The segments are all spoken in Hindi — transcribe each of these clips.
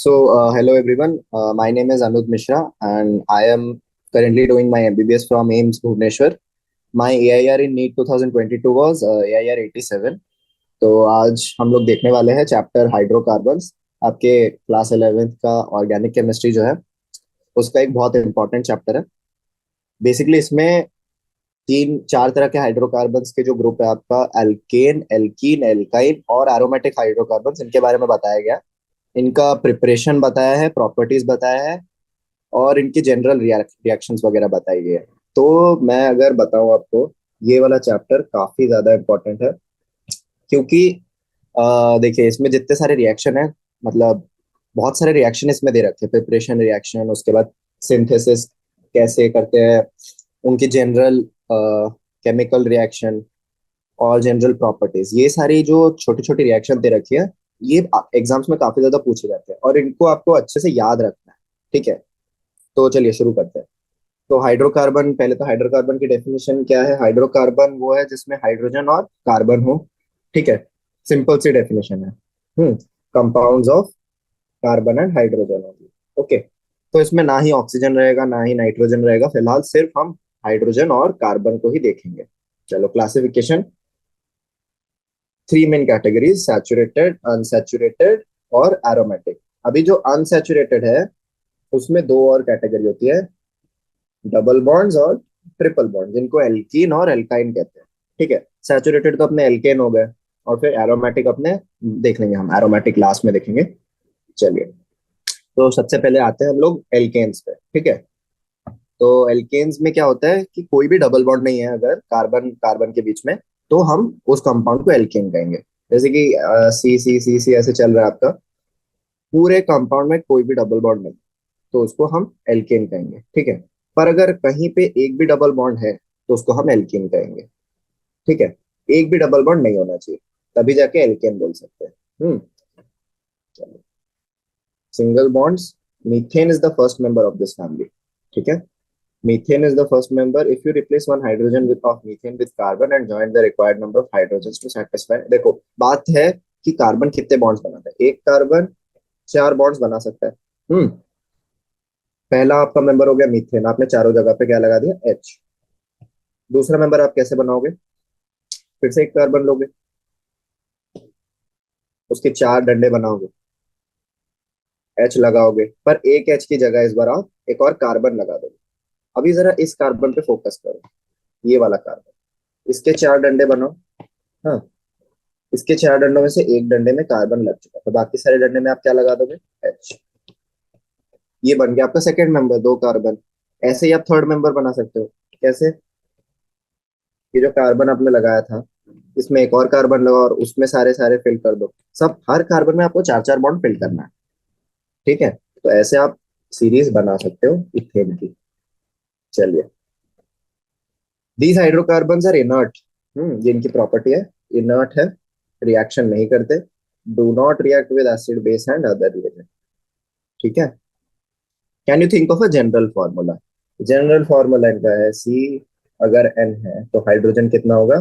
Hello everyone. My name is Anuj Mishra, and I am currently doing my MBBS from AIMS Bhubaneswar. My AIR in NEET 2022 was AIR 87. तो आज हम लोग देखने वाले हैं चैप्टर हाइड्रोकार्बन्स। आपके क्लास 11th का ऑर्गेनिक केमिस्ट्री जो है उसका एक बहुत इंपॉर्टेंट चैप्टर है। बेसिकली इसमें तीन चार तरह के हाइड्रोकार्बन्स के जो ग्रुप है आपका एल्केन, एल्कीन, एल्काइन और एरोमेटिक हाइड्रोकार्बन्स, इनके बारे में बताया गया। इनका प्रिपरेशन बताया है, प्रॉपर्टीज बताया है और इनकी जनरल रिएक्शंस वगैरह बताई गई है। तो मैं अगर बताऊं आपको, ये वाला चैप्टर काफी ज्यादा इंपॉर्टेंट है क्योंकि देखिए इसमें जितने सारे रिएक्शन है, मतलब बहुत सारे रिएक्शन इसमें दे रखे हैं। प्रिपरेशन रिएक्शन, उसके बाद सिंथेसिस कैसे करते हैं, उनकी जनरल केमिकल रिएक्शन और जनरल प्रॉपर्टीज, ये सारी जो छोटी छोटी रिएक्शन दे रखी है, ये एग्जाम्स में काफी ज्यादा पूछे जाते हैं और इनको आपको अच्छे से याद रखना है। ठीक है, तो चलिए शुरू करते हैं। तो हाइड्रोकार्बन, पहले तो हाइड्रोकार्बन की डेफिनेशन क्या है। हाइड्रोकार्बन वो है जिसमें हाइड्रोजन और कार्बन हो। ठीक है, सिंपल सी डेफिनेशन है। Compounds of carbon and hydrogen होगी। ओके, तो इसमें ना ही ऑक्सीजन रहेगा ना ही नाइट्रोजन रहेगा। फिलहाल सिर्फ हम हाइड्रोजन और कार्बन को ही देखेंगे। चलो, classification, three main categories, saturated, unsaturated और एरोमेटिक। अभी जो अनसैचुरेटेड है उसमें दो और कैटेगरी होती है, डबल बॉन्ड्स और ट्रिपल बॉन्ड, जिनको एल्कीन और एल्काइन कहते हैं। ठीक है, सैचुरेटेड तो अपने एल्केन हो गए और फिर एरोमेटिक अपने देख लेंगे, हम एरोमेटिक लास्ट में देखेंगे। चलिए, तो सबसे पहले आते हैं हम लोग एल्केन्स पे। ठीक है, तो एल्केन्स में क्या होता है कि कोई भी डबल बॉन्ड नहीं है अगर कार्बन कार्बन के बीच में, तो हम उस कंपाउंड को एल्केन कहेंगे। जैसे कि सी सी सी सी ऐसे चल रहा है आपका, पूरे कंपाउंड में कोई भी डबल बॉन्ड नहीं, तो उसको हम एल्केन कहेंगे। ठीक है, पर अगर कहीं पे एक भी डबल बॉन्ड है तो उसको हम एल्केन कहेंगे। ठीक है, एक भी डबल बॉन्ड नहीं होना चाहिए, तभी जाके एल्केन बोल सकते हैं। चलो, single bonds, methane is the first member of this family. ठीक है, methane is the first member. If you replace one hydrogen with of methane with carbon and join the required number of hydrogens to satisfy, देखो बात है कि कार्बन कितने बॉन्ड्स बनाता है। एक कार्बन चार बॉन्ड्स बना सकता है। पहला आपका मेंबर हो गया मीथेन, आपने चारों जगह पे क्या लगा दिया, H। दूसरा मेंबर आप कैसे बनाओगे, फिर से एक कार्बन लोगे, उसके चार डंडे बनाओगे, H लगाओगे, पर एक H की जगह इस बार आप एक और कार्बन लगा दोगे। अभी जरा इस कार्बन पे फोकस करो, ये वाला कार्बन, इसके चार डंडे बनाओ। हाँ, इसके चार डंडों में से एक डंडे में कार्बन लग चुका है, तो बाकी सारे डंडे में आप क्या लगा दोगे, H। ये बन गया आपका सेकंड मेंबर, दो कार्बन। ऐसे ही आप थर्ड मेंबर बना सकते हो। कैसे, ये जो कार्बन आपने लगाया था इसमें एक और कार्बन लगा और उसमें सारे सारे फिल कर दो। सब हर कार्बन में आपको चार चार बॉन्ड फिल करना है। ठीक है, तो ऐसे आप सीरीज बना सकते हो इथेन की। चलिए, दीज हाइड्रोकार्बन्स आर इनर्ट। ये इनकी प्रॉपर्टी है, इनर्ट है, रिएक्शन नहीं करते, do not react with acid, base and other reagent. ठीक है, can you think of a general formula. General formula इनका है सी, अगर एन है तो हाइड्रोजन कितना होगा,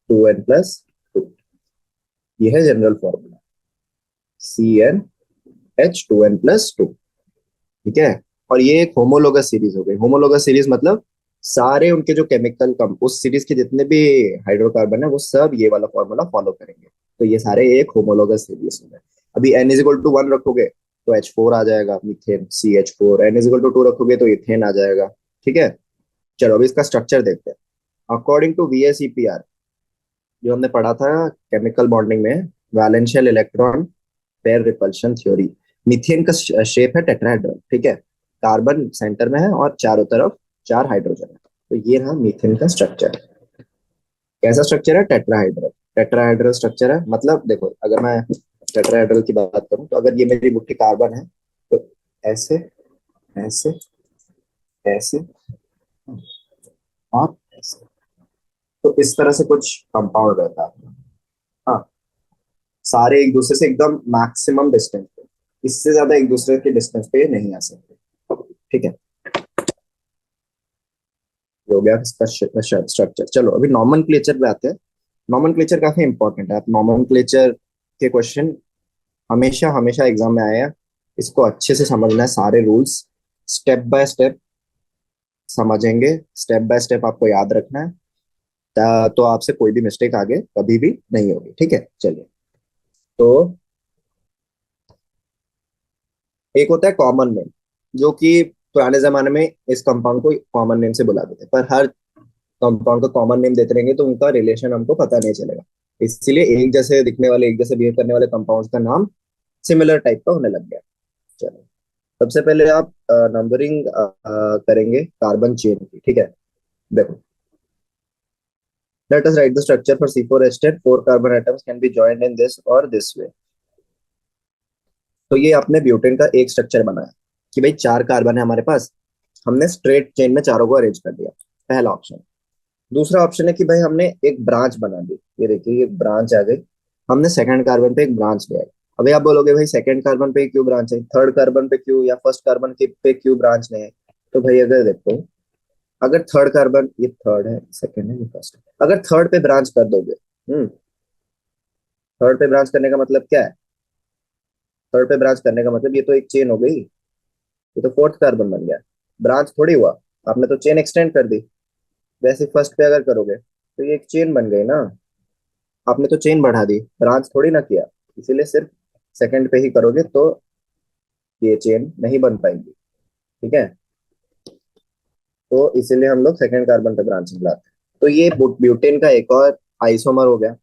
2n+2। ये है जनरल फॉर्मूला, CnH2n+2। ठीक है, और ये एक होमोलोगस सीरीज हो गई। होमोलोगस सीरीज मतलब सारे उनके जो केमिकल कम उस सीरीज के जितने भी हाइड्रोकार्बन है वो सब ये वाला फॉर्मूला फॉलो करेंगे, तो ये सारे एक होमोलोगस सीरीज हो गए। अभी n=1 रखोगे तो H4 आ जाएगा, मीथेन CH4। n=2 रखोगे तो इथेन आ जाएगा। ठीक है, चलो अभी इसका स्ट्रक्चर देखते हैं। अकॉर्डिंग टू VSEPR, जो हमने पढ़ा था केमिकल बॉन्डिंग में, valence electron pair repulsion theory, methane का शेप है टेट्राहेड्रल। ठीक है, कार्बन सेंटर में है और चारों तरफ चार हाइड्रोजन है। तो ये रहा मीथेन का स्ट्रक्चर। कैसा स्ट्रक्चर है, टेट्राहेड्रल। टेट्राहेड्रल स्ट्रक्चर है, मतलब देखो अगर मैं टेट्राहेड्रल की बात करूं तो अगर ये मेरी मुट्ठी कार्बन है तो ऐसे ऐसे ऐसे और ऐसे, तो इस तरह से कुछ कंपाउंड रहता है। हाँ, सारे एक दूसरे से एकदम मैक्सिमम डिस्टेंस पे, इससे ज्यादा एक दूसरे के डिस्टेंस पे नहीं आ सकते। ठीक है, हो गया इसका स्ट्रक्चर। चलो अभी नॉमेनक्लेचर पे आते हैं। नॉमेनक्लेचर काफी इंपॉर्टेंट है। आप नॉमेनक्लेचर के क्वेश्चन हमेशा हमेशा एग्जाम में आए हैं। इसको अच्छे से समझना है, सारे रूल्स स्टेप बाय स्टेप समझेंगे, स्टेप बाय स्टेप आपको याद रखना है। तो आपसे कोई भी मिस्टेक आगे कभी भी नहीं होगी, ठीक है। चलिए, तो एक होता है कॉमन नेम, जो कि पुराने जमाने में इस कंपाउंड को कॉमन नेम से बुलाते थे, पर हर कंपाउंड को कॉमन नेम देते रहेंगे तो उनका रिलेशन हमको पता नहीं चलेगा। इसीलिए एक जैसे दिखने वाले, एक जैसे बिहेव करने वाले कंपाउंड्स का नाम सिमिलर टाइप का होने लग गया। चलो, सबसे पहले आप नंबरिंग करेंगे कार्बन चेन की, ठीक है। देखो, let us write the structure for C4H10. Four carbon atoms can be joined in this or this way. तो ये आपने ब्यूटेन का एक स्ट्रक्चर बनाया कि भाई चार कार्बन है हमारे पास, हमने स्ट्रेट चेन में चारों को अरेंज कर दिया, पहला ऑप्शन। दूसरा ऑप्शन है कि भाई हमने एक ब्रांच बना दी, ये देखिए ये ब्रांच आ गई, हमने सेकंड कार्बन पे एक ब्रांच लिया। अभी आप बोलोगे भाई सेकंड कार्बन पे क्यों ब्रांच है, थर्ड कार्बन पे क्यों, या फर्स्ट कार्बन के पे क्यों ब्रांच नहीं है। तो भाई अगर देखो, अगर थर्ड कार्बन, ये थर्ड है, सेकंड है, ये फर्स्ट है, अगर थर्ड पे ब्रांच कर दोगे, थर्ड पे ब्रांच करने का मतलब क्या है, थर्ड पे ब्रांच करने का मतलब ये तो एक चेन हो गई, ये तो फोर्थ कार्बन बन गया, ब्रांच थोड़ी हुआ, आपने तो चेन एक्सटेंड कर दी। वैसे फर्स्ट पे अगर करोगे तो ये एक चेन बन गई ना, आपने तो चेन बढ़ा दी, ब्रांच थोड़ी ना किया। इसीलिए सिर्फ सेकंड पे ही करोगे तो ये चेन नहीं बन पाएगी, ठीक है। तो इसीलिए हम लोग सेकंड कार्बन पे ब्रांचिंग लाते हैं। तो ये ब्यूटेन का एक और आइसोमर हो गया,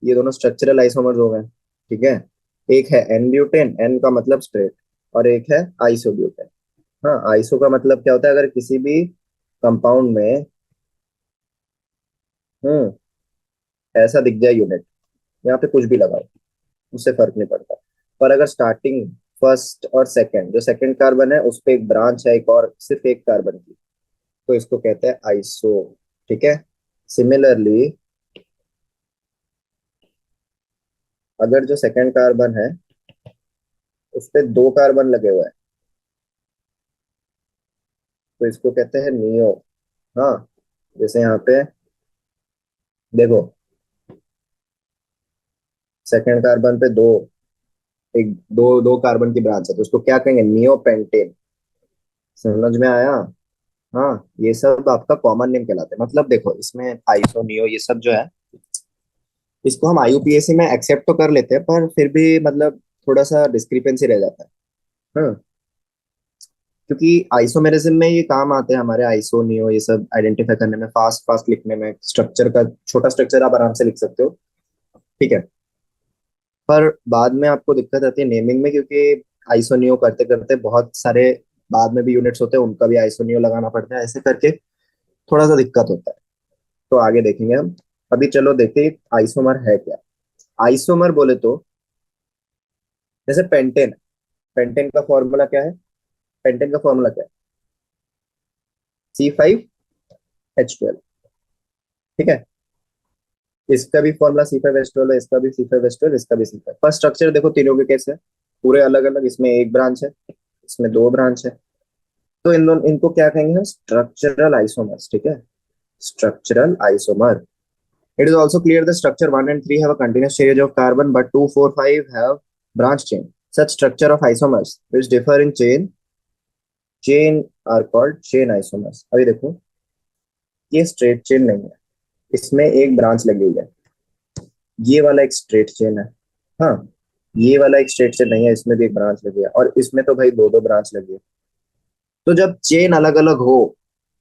ये दोनों स्ट्रक्चरल आइसोमर्स हो गए, ठीक है। एक है एन ब्यूटेन, एन का मतलब स्ट्रेट, और एक है आइसोब्यूटेन। हाँ, आइसो का मतलब क्या होता है, अगर किसी भी कंपाउंड में हम्म ऐसा दिख जाए यूनिट, यहाँ पे कुछ भी लगाओ उससे फर्क नहीं पड़ता, पर अगर स्टार्टिंग फर्स्ट और सेकंड, जो सेकंड कार्बन है उस पे एक ब्रांच है एक और सिर्फ एक कार्बन की, तो इसको कहते हैं आइसो, ठीक है। सिमिलरली, अगर जो सेकंड कार्बन है उस पे दो कार्बन लगे हुए हैं तो इसको कहते हैं नियो। हाँ, जैसे यहाँ पे देखो, सेकंड कार्बन पे दो, एक दो दो कार्बन की ब्रांच है तो उसको क्या कहेंगे, नियो पेंटेन। समझ में आया। हाँ, ये सब आपका कॉमन नेम कहलाते हैं। मतलब देखो, इसमें आइसो नियो ये सब जो है, इसको हम आईयूपीएसी में एक्सेप्ट तो कर लेते हैं, पर फिर भी मतलब थोड़ा सा डिस्क्रिपेंसी रह जाता है। हाँ, क्योंकि आइसोमेरिज्म में ये काम आते हैं हमारे, आइसो नियो ये सब आइडेंटिफाई करने में, फास्ट फास्ट लिखने में, स्ट्रक्चर का छोटा स्ट्रक्चर आप आराम से लिख सकते हो, ठीक है। पर बाद में आपको दिक्कत आती है नेमिंग में, क्योंकि आइसो नियो करते करते बहुत सारे बाद में भी यूनिट्स होते हैं, उनका भी आइसो नियो लगाना पड़ता है, ऐसे करके थोड़ा सा दिक्कत होता है। तो आगे देखेंगे हम। अभी चलो देखिए आइसोमर है क्या। आइसोमर बोले तो जैसे पेंटेन, पेंटेन का फॉर्मूला क्या है, पेंटेन का फॉर्मूला क्या है, C5H12, ठीक है। इसका भी फॉर्मूला C5H12 है, इसका भी C5H12, इसका भी C5। पर स्ट्रक्चर देखो तीनों के कैसे है, पूरे अलग अलग, इसमें एक ब्रांच है, इसमें दो ब्रांच है। तो इन दोनों, इनको क्या कहेंगे हम, स्ट्रक्चरल आइसोमर्स, ठीक है, structural isomer. It is also clear the structure 1 and 3 have a continuous series of carbon, but 2, 4, 5 have branch chain. Such structure of isomers which differ in chain are called chain isomers. अभी देखो, ये स्ट्रेट चेन नहीं है, इसमें एक ब्रांच लगी हुई है, ये वाला एक स्ट्रेट चेन है। हाँ, ये वाला एक स्ट्रेट चेन नहीं है, इसमें भी एक ब्रांच लगी है, और इसमें तो भाई दो दो ब्रांच लगी है। तो जब चेन अलग अलग हो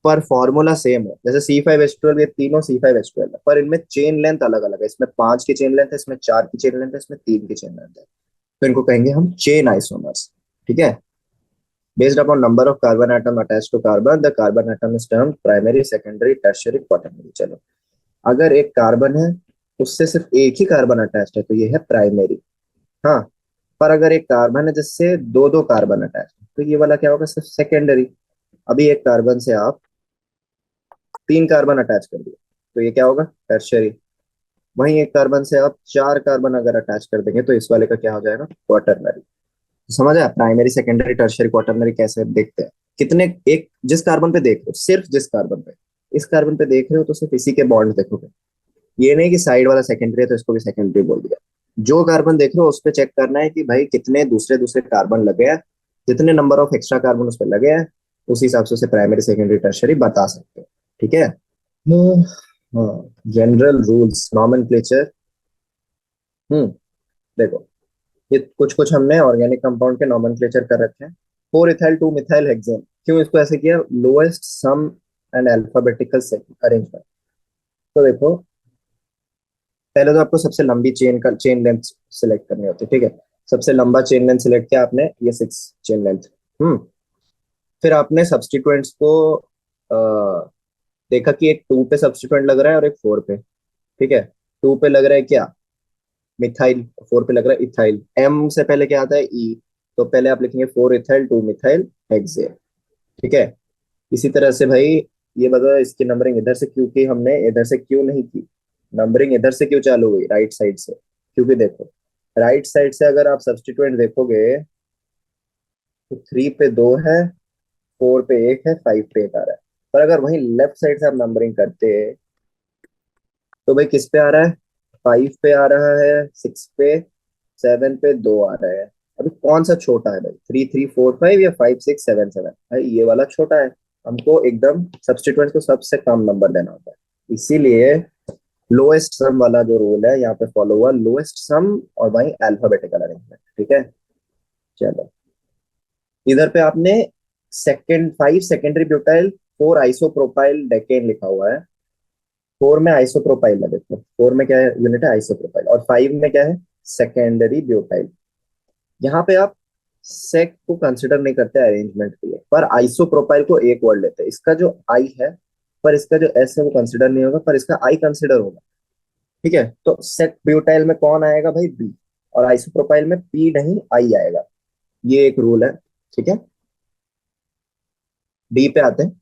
पर फॉर्मूला सेम हो, जैसे C5H12, ये तीनों C5H12 है, पर इनमें चेन लेंथ अलग अलग है, इसमें 5 की चेन लेंथ है, इसमें 4 की चेन लेंथ है, इसमें 3 की चेन लेंथ है, तो इनको कहेंगे हम चेन आइसोमर्स, ठीक है। Based upon number of carbon atom attach to carbon, the carbon atom is termed primary, secondary, tertiary, quaternary. चलो, अगर एक कार्बन है उससे सिर्फ एक ही कार्बन अटैच है तो ये है प्राइमरी। हाँ, पर अगर एक कार्बन है जिससे दो दो कार्बन अटैच है तो ये वाला क्या होगा, सिर्फ सेकेंडरी। अभी एक कार्बन से आप तीन कार्बन अटैच कर दिए तो ये क्या होगा, टर्शियरी। वहीं एक कार्बन से आप चार कार्बन अगर अटैच कर देंगे तो इस वाले का क्या हो जाएगा, क्वाटरनरी। समझ आया, प्राइमरी, सेकेंडरी, टर्शियरी, क्वाटरनरी कैसे देखते हैं। कितने, एक जिस कार्बन पे देख रहे हो, सिर्फ जिस कार्बन पे, इस कार्बन पे देख रहे हो तो सिर्फ इसी के बॉन्ड देखोगे, ये नहीं कि साइड वाला सेकेंडरी है तो इसको भी सेकेंडरी बोल दिया। जो कार्बन देख रहे हो उस पे चेक करना है कि भाई कितने दूसरे दूसरे कार्बन लगे हैं, जितने नंबर ऑफ एक्स्ट्रा कार्बन उस पे लगे हैं, उस हिसाब से उसे प्राइमरी सेकेंडरी टर्शरी बता सकते हो। ठीक है। हाँ, जनरल रूल्स नॉमेनक्लेचर। हम्म देखो, ये कुछ कुछ हमने ऑर्गेनिक कंपाउंड के नॉमेनक्लेचर कर रखे हैं। 4 इथाइल 2 मिथाइल हेक्सेन, क्यों इसको ऐसे किया? Lowest sum and alphabetical arrangement. तो देखो, पहले तो आपको सबसे लंबी चेन लेंथ सिलेक्ट करनी होती है। ठीक है, सबसे लंबा चेन लेंथ सिलेक्ट किया आपने, ये 6 चेन लेंथ। हम्म फिर आपने सब्सटीट्यूएंट्स को देखा कि एक 2 पे सब्सटीट्यूएंट लग रहा है और एक 4 पे। ठीक है, 2 पे लग रहा है क्या? मिथाइल। 4 पे लग रहा है इथाइल। एम से पहले क्या आता है? ई। तो पहले आप लिखेंगे 4 इथाइल 2 मिथाइल हेक्सेन। ठीक है। इसी तरह से भाई, ये बताओ इसकी नंबरिंग इधर से क्यों की, हमने इधर से क्यों नहीं की? नंबरिंग इधर से क्यों चालू हुई, राइट साइड से? क्योंकि देखो, राइट साइड से अगर आप सब्सटीट्यूएंट देखोगे तो 3 पे 2 है, 4 पे 1 है, 5 पे 1 आ रहा है। पर अगर वहीं लेफ्ट साइड से आप नंबरिंग करते तो भाई किस पे आ रहा है? 5 पे आ रहा है, 6 पे, 7 पे 2 आ रहा है। अभी कौन सा छोटा है भाई? 3 3 4 5 या 5 6 7 7? भाई ये वाला छोटा है। हमको एकदम सब्सटीट्यूएंट को सबसे कम नंबर देना होता है। इसीलिए लोएस्ट सम वाला जो रूल है यहाँ पे फॉलो हुआ, लोएस्ट सम और वही अल्फाबेटिकल अरेंजमेंट। ठीक है। चलो, इधर पे आपने 5 सेकेंडरी ब्यूटाइल 4 आइसोप्रोपाइल डेकेन लिखा हुआ है। 4 में आइसोप्रोपाइल है, देखो 4 में क्या है? यूनिट है आइसोप्रोपाइल। और 5 में क्या है? Secondary butyl. यहाँ पे आप सेक को कंसिडर नहीं करते अरेंजमेंट के लिए, पर आइसोप्रोपाइल को एक वर्ड लेते हैं। इसका जो आई है, पर इसका जो एस है वो कंसिडर नहीं होगा, पर इसका आई कंसिडर होगा। ठीक है, तो सेक ब्यूटाइल में कौन आएगा भाई? बी। और आइसोप्रोपाइल में पी नहीं, आई आएगा। ये एक रूल है। ठीक है। डी पे आते हैं।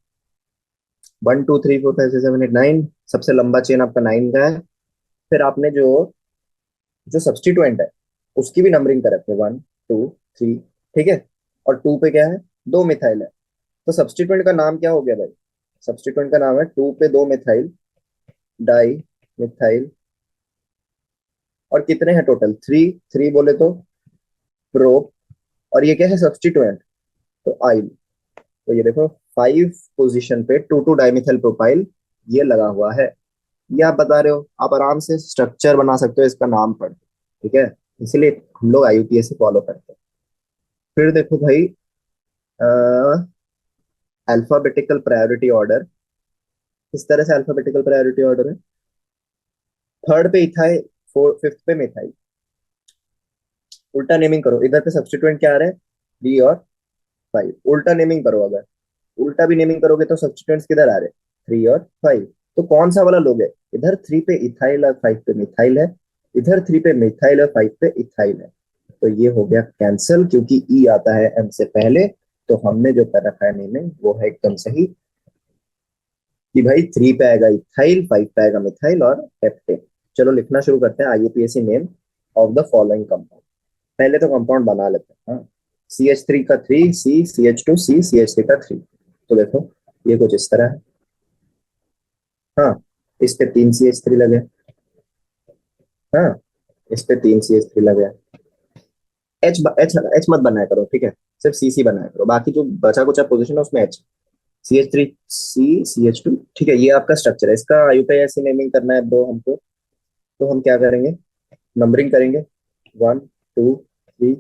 1 2 3 4 5 6 7 8 9, सबसे लंबा चेन आपका 9 का है। फिर आपने जो जो सब्सटीट्यूएंट है उसकी भी नंबरिंग कर रखे, 1 2 3। ठीक है। और 2 पे क्या है? 2 मिथाइल है। तो सब्सटीट्यूएंट का नाम क्या हो गया भाई? सब्सटीट्यूएंट का नाम है 2 पे 2 मिथाइल डाई मिथाइल। और कितने हैं टोटल? 3। 3 बोले तो प्रो। और ये क्या है? सब्सटीट्यूएंट। तो आइल। तो ये देखो, 5 पोजीशन पे 2 2 डाइमिथाइल प्रोपाइल ये लगा हुआ है। ये आप बता रहे हो, आप आराम से स्ट्रक्चर बना सकते हो इसका नाम पढ़ के। ठीक है, इसीलिए हम लोग आईयूपीएस से फॉलो करते हैं। फिर देखो भाई, अल्फाबेटिकल प्रायोरिटी ऑर्डर। किस तरह से अल्फाबेटिकल प्रायोरिटी ऑर्डर है? थर्ड पे इथाइल, 5th पे मिथाइल। उल्टा नेमिंग करो, इधर पे सब्सटीट्यूएंट क्या आ रहा है? 3 और 5। उल्टा नेमिंग करो। अगर उल्टा भी नेमिंग करोगे तो सब्सटीट्यूएंट्स किधर आ रहे? 3 और 5। तो कौन सा वाला लोगे? इधर 3 पे इथाइल और 5 पे मिथाइल है, इधर 3 पे मिथाइल और 5 पे इथाइल है। तो ये हो गया कैंसिल, क्योंकि ई आता है एम से पहले। तो हमने जो कर रखा है नेमिंग वो है एकदम सही, कि भाई 3 पे आएगा इथाइल, 5 पे आएगा मिथाइल और हेप्टेन। चलो लिखना शुरू करते हैं IUPAC name of the following compound. पहले तो कंपाउंड बना लेते हैं। हाँ, CH3 का 3, सी, CH2 सी, CH3 का 3। तो देखो, ये कुछ इस तरह है। हाँ, इस पे 3 CH3 लगे। हाँ, इस पे 3 CH3 लगे। एच एच एच मत बनाया करो, ठीक है? सिर्फ CC बनाया करो, बाकी जो बचा कुचा पोजीशन है उसमें एच। CH3 सी, CH2। ठीक है, ये आपका स्ट्रक्चर है। इसका आईयूपीएसी नेमिंग करना है ब्रो हमको। तो हम क्या करेंगे? नंबरिंग करेंगे। 1 2 3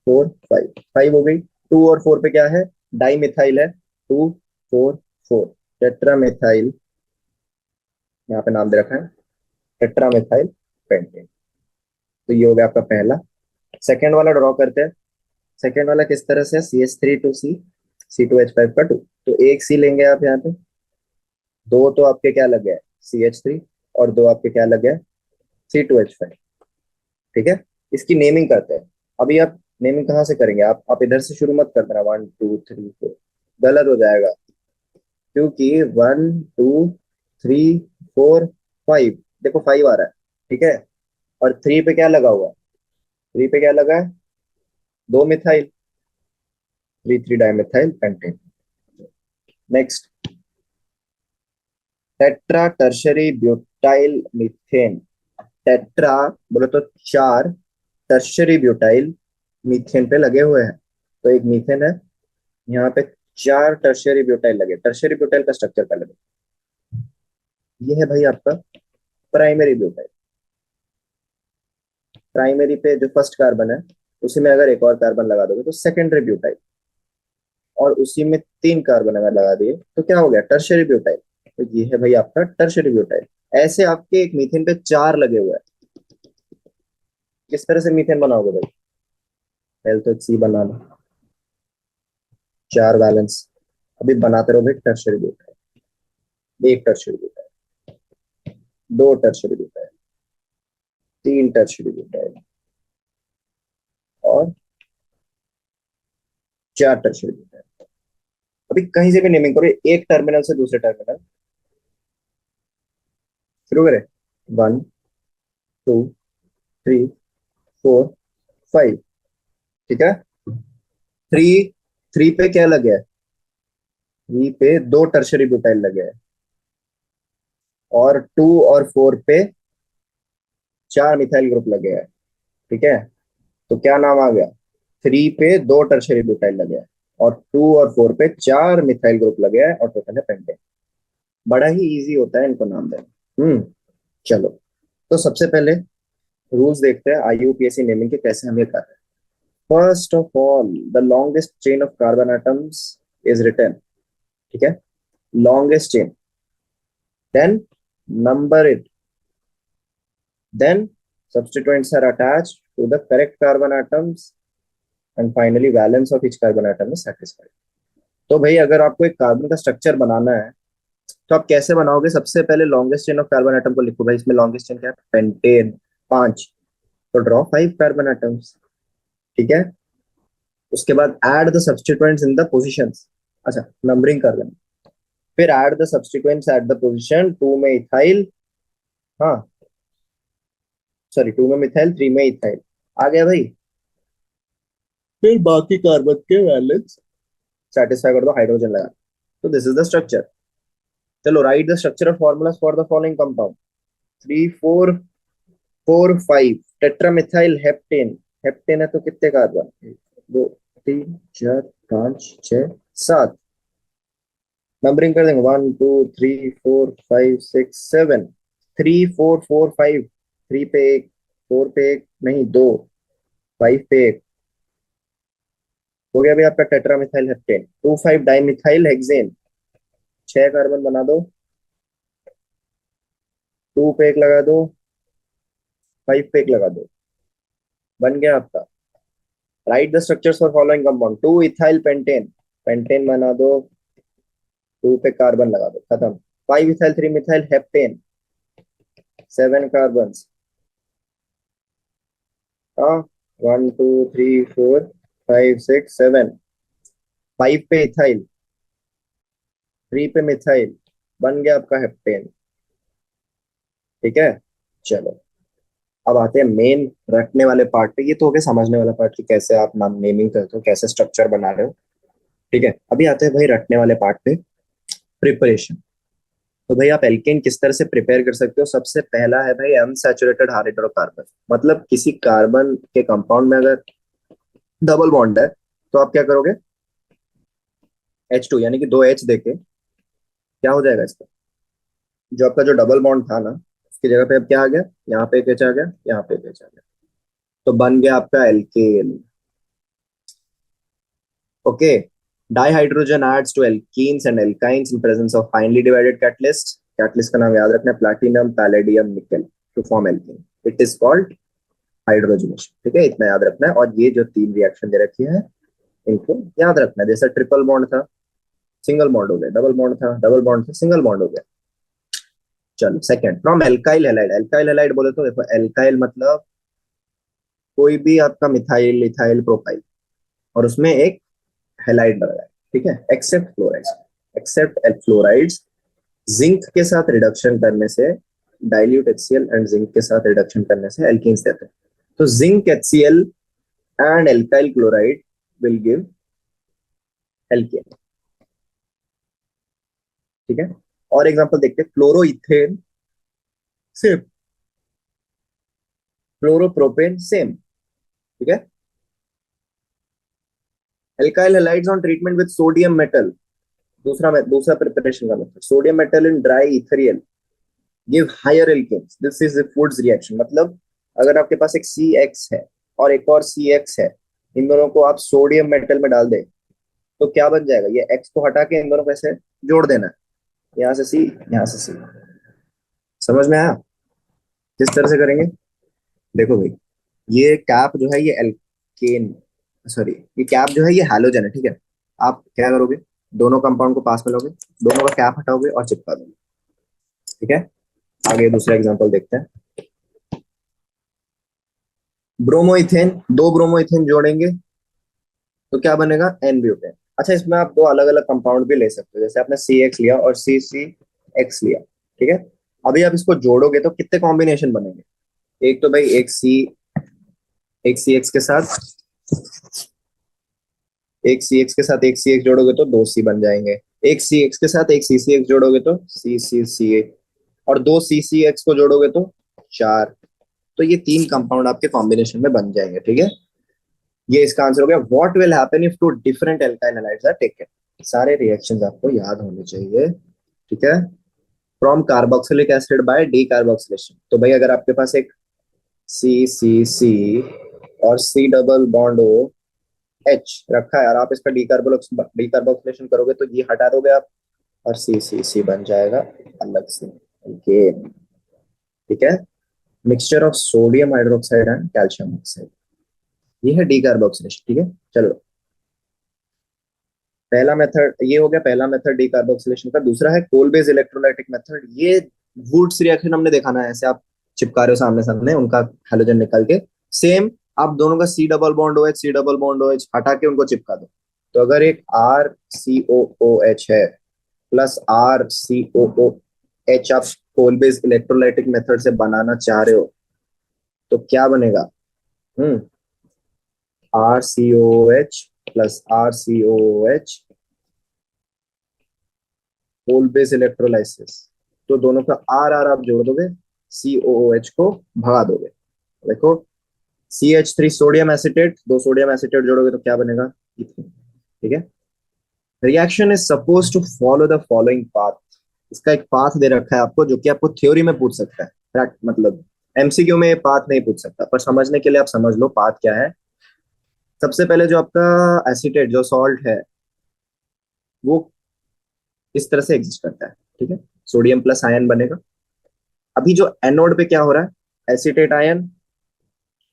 4 5। 5 हो गई। 2 और 4 पे क्या है? डाई मिथाइल है। 2 4 4। टेट्रा मिथाइल, यहाँ पे नाम दे रखा है टेट्रा मिथाइल पेंटेन। तो ये हो गया आपका पहला। सेकेंड वाला ड्रॉ करते हैं। सेकेंड वाला किस तरह से? CH3 2 C, C2H5 का 2। तो एक सी लेंगे आप यहाँ पे। दो तो आपके क्या लग गया? CH3। और दो आपके क्या लग गया? C2H5। ठीक है, इसकी नेमिंग करते हैं। अभी आप नेमिंग कहाँ से करेंगे? आप इधर से शुरू मत कर देना 1 2 3 4, गलत हो जाएगा। क्योंकि 1 2 3 4 5, देखो 5 आ रहा है। ठीक है, और 3 पे क्या लगा हुआ है? 3 पे क्या लगा है? 2 methyl, 3 3 dimethyl pentane. Next, tetra tertiary butyl methane. Tetra बोले तो 4 टर्शरी ब्यूटाइल मीथेन पे लगे हुए हैं। तो एक मीथेन है, यहाँ पे 4 टर्शरी ब्यूटाइल लगे। टर्शरी ब्यूटाइल का स्ट्रक्चर पहले देखो। ये है भाई आपका प्राइमरी ब्यूटाइल। प्राइमरी पे जो फर्स्ट कार्बन है उसी में अगर एक और कार्बन लगा दोगे तो सेकेंडरी ब्यूटाइल, और उसी में 3 कार्बन अगर लगा दिए तो क्या हो गया, टर्शरी ब्यूटाइल। तो ये है भाई आपका टर्शरी ब्यूटाइल। ऐसे आपके एक मीथेन पे 4 लगे हुए हैं। किस तरह से मीथेन बनाओगे भाई, पहले तो सी बना लो, 4 बैलेंस। अभी बनाते रहो भाई टर्शरी ब्यूटाइल। एक tertiary butyl, 2 tertiary butyl, 3 tertiary butyl, और 4 टर्शरी ब्यूटाइल। अभी कहीं से भी नेमिंग करो, एक टर्मिनल से दूसरे टर्मिनल। शुरू करें। 1, 2, 3, 4, 5। ठीक है। 3, 3 पे क्या लगे है, 3 पे 2 टर्शरी ब्यूटाइल लगे हैं, और 2 और 4 पे 4 मिथाइल ग्रुप लगे हैं। ठीक है। तो क्या नाम आ गया, 3 पे 2 टर्शरी ब्यूटाइल लगे हैं, और 2 और 4 पे 4 मिथाइल ग्रुप लगे हैं, और टोटल है पेंटेन। बड़ा ही इजी होता है इनको नाम देना। चलो, तो सबसे पहले रूल्स देखते हैं आईयूपीएसी नेमिंग के, कैसे हम ये कर रहे हैं। First of all, the longest chain of carbon atoms is written. ठीक है, longest chain, then number it, then substituents are attached to the correct carbon atoms, and finally valence of each carbon atom is satisfied. तो भाई अगर आपको एक कार्बन का स्ट्रक्चर बनाना है तो आप कैसे बनाओगे, सबसे पहले longest chain of carbon atom को लिखो भाई। इसमें लॉन्गेस्ट चेन क्या है, पेंटेन, 5। तो ड्रॉ 5 कार्बन एटम्स। ठीक है। उसके बाद add the substituents in the positions. अच्छा, नंबरिंग कर लेना। फिर add the substituents at the position 2 में इथाइल, हाँ सॉरी 2 में मिथाइल, 3 में इथाइल। आ गया भाई। फिर बाकी कार्बन के वैलेंस सेटिस्फाई कर दो, हाइड्रोजन लगा। तो दिस इज द स्ट्रक्चर। चलो, right the structural formulas for the following compound. 3, 4, 4, 5 टेट्रामिथाइल heptane. Heptane है तो कितने कार्बन, 1, 2, 3, 4, 5, 6, 7। नंबरिंग कर देंगे, 1, 2, 3, 4, 5, 6, 7। 3, 4, 4, 5, 3 पे एक, 4 पे एक नहीं, 2, 5 पे एक। हो गया भाई आपका टेट्रामिथाइल हेप्टेन। 2, 5 डाइमिथाइल हेक्सेन, 6 कार्बन बना दो। 2 पे एक लगा दो, 5 पे एक लगा दो, बन गया आपका। Right the structures for following compound. 2 ethyl pentane, pentane बना दो, 2 पे कार्बन लगा दो, खत्म। 5 इथाइल 3 मिथाइल हेप्टेन, 7 कार्बन। हाँ, 1, 2, 3, 4, 5, 6, 7। 5 पे इथाइल, 3 पे मिथाइल, बन गया आपका हेप्टेन। ठीक है। चलो, अब आते हैं मेन रखने वाले पार्ट पे। ये तो हो गया समझने वाला पार्ट कि कैसे आप नाम नेमिंग करते हो, कैसे स्ट्रक्चर बना रहे हो। ठीक है, अभी आते हैं भाई रखने वाले पार्ट पे, प्रिपरेशन। तो भाई आप एल्केन किस तरह से प्रिपेयर कर सकते हो। सबसे पहला है भाई अनसैचुरेटेड हाइड्रोकार्बन। मतलब किसी कार्बन के कंपाउंड में अगर डबल बॉन्ड है तो आप क्या करोगे, H2 यानी कि 2 H देके क्या हो जाएगा इसका, जो आपका जो डबल बॉन्ड था ना उसकी जगह पे अब क्या आ गया, यहाँ पे एक H आ गया, यहाँ पे एक H आ गया, तो बन गया आपका alkane. Okay. Dihydrogen adds to alkenes and alkynes in presence of finely divided catalyst. Catalyst का नाम याद रखना है, platinum, palladium, nickel, to form alkene. It is called hydrogenation. ठीक है, इतना याद रखना है। और ये जो 3 रिएक्शन दे रखी है इनको याद रखना है। जैसा ट्रिपल बॉन्ड था, सिंगल बॉन्ड हो गया, डबल बॉन्ड था, डबल बॉन्ड था, सिंगल बॉन्ड हो गया। चलो, second, from alkyl halide. Alkyl halide बोले तो देखो, एल्काइल मतलब कोई भी आपका मिथाइल, इथाइल, प्रोपाइल, और उसमें एक हैलाइड लगा है। ठीक है, except fluorides. Except fluorides zinc के साथ रिडक्शन करने से, डाइल्यूट HCl एंड जिंक के साथ रिडक्शन करने से एल्कीन्स देते हैं। तो zinc HCl and alkyl chloride will give alkane. ठीक है। और एग्जांपल देखते हैं, क्लोरोइथेन से क्लोरोप्रोपेन सेम, ठीक है। Alkyl halides on treatment with sodium metal, दूसरा प्रिपरेशन का method, sodium metal in dry ethereal give higher alkanes, this is Wurtz reaction. मतलब अगर आपके पास एक CX है और एक और CX है, इन दोनों को आप सोडियम मेटल में डाल दे तो क्या बन जाएगा, ये X को हटा के इन दोनों को ऐसे जोड़ देना है, यहाँ से C, यहाँ से C। समझ में आया किस तरह से करेंगे? देखो भाई, ये कैप जो है ये एल्केन, सॉरी, ये कैप जो है ये हैलोजन है, ठीक है। आप क्या करोगे, दोनों कंपाउंड को पास में लोगे, दोनों का कैप हटाओगे और चिपका दोगे, ठीक है। आगे दूसरा एग्जांपल देखते हैं। ब्रोमोइथेन, दो ब्रोमोइथेन जोड़ेंगे तो क्या बनेगा, N-ब्यूटेन। अच्छा, इसमें आप दो अलग अलग कंपाउंड भी ले सकते हो, जैसे आपने CX लिया और CCX लिया, ठीक है। अभी आप इसको जोड़ोगे तो कितने कॉम्बिनेशन बनेंगे, एक तो भाई एक CX के साथ, एक CX के साथ एक CX जोड़ोगे तो दो C बन जाएंगे, एक CX के साथ एक CCX जोड़ोगे तो CCCA, और दो CCX को जोड़ोगे तो चार। तो ये तीन कंपाउंड आपके कॉम्बिनेशन में बन जाएंगे, ठीक है। ये इसका आंसर हो गया। What will happen if two different alkyl halides are taken. सारे रिएक्शंस आपको याद होने चाहिए, ठीक है। From carboxylic acid by decarboxylation, तो भाई अगर आपके पास एक CCC और C double bond O H रखा है और आप इसका डी कार्बोक्सिलेशन करोगे तो ये हटा दोगे आप और CCC बन जाएगा अलग से, अल्केन, ठीक है। Mixture of sodium hydroxide and calcium oxide, ये है डी कार्बोक्सिलेशन, ठीक है। चलो, पहला मेथड ये हो गया, पहला मेथड डी कार्बोक्सिलेशन का। दूसरा है कोल बेस इलेक्ट्रोलाइटिक मेथड। ये वुड्स रिएक्शन हमने देखा ना, ऐसे आप चिपका रहे हो सामने सामने, उनका हैलोजन निकल के सेम आप दोनों का C double bond OH C double bond OH हटा के उनको चिपका दो। तो अगर एक RCOOH है प्लस RCOOH आप कोल बेस इलेक्ट्रोलाइटिक मेथड से बनाना चाह रहे हो तो क्या बनेगा, RCOOH plus RCOOH Kolbe's electrolysis, तो दोनों का आर आर आप जोड़ दोगे, COOH को भगा दोगे। देखो, CH3 सोडियम एसिटेट, दो सोडियम एसिटेट जोड़ोगे तो क्या बनेगा, इथेन, ठीक है। Reaction is suppose to follow the following path. इसका एक पाथ दे रखा है आपको, जो कि आपको थ्योरी में पूछ सकता है, मतलब MCQ में ये पाथ नहीं पूछ सकता, पर समझने के लिए आप समझ लो पाथ क्या है। सबसे पहले जो आपका एसिटेट जो सॉल्ट है वो इस तरह से एग्जिस्ट करता है, ठीक है। सोडियम प्लस आयन बनेगा। अभी जो एनोड पे क्या हो रहा है, acetate ion,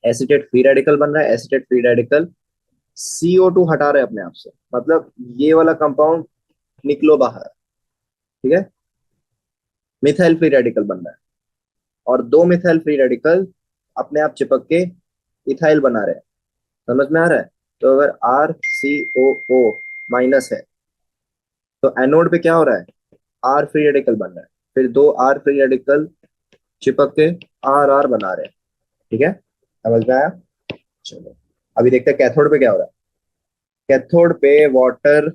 acetate free radical बन रहा है, एसिटेट फ्री रेडिकल CO2 हटा रहे हैं अपने आप से, मतलब ये वाला कंपाउंड निकलो बाहर, ठीक है। मिथाइल फ्री रेडिकल बन रहा है और दो मिथाइल फ्री रेडिकल अपने आप चिपक के इथाइल बना रहे हैं। समझ में आ रहा है? तो अगर RCOO माइनस है तो एनोड पे क्या हो रहा है, R फ्री रेडिकल बन रहा है, फिर दो R फ्री रेडिकल चिपक के RR बना रहे हैं, ठीक है। समझ में आया? चलो, अभी देखते हैं कैथोड पे क्या हो रहा है। कैथोड पे वाटर,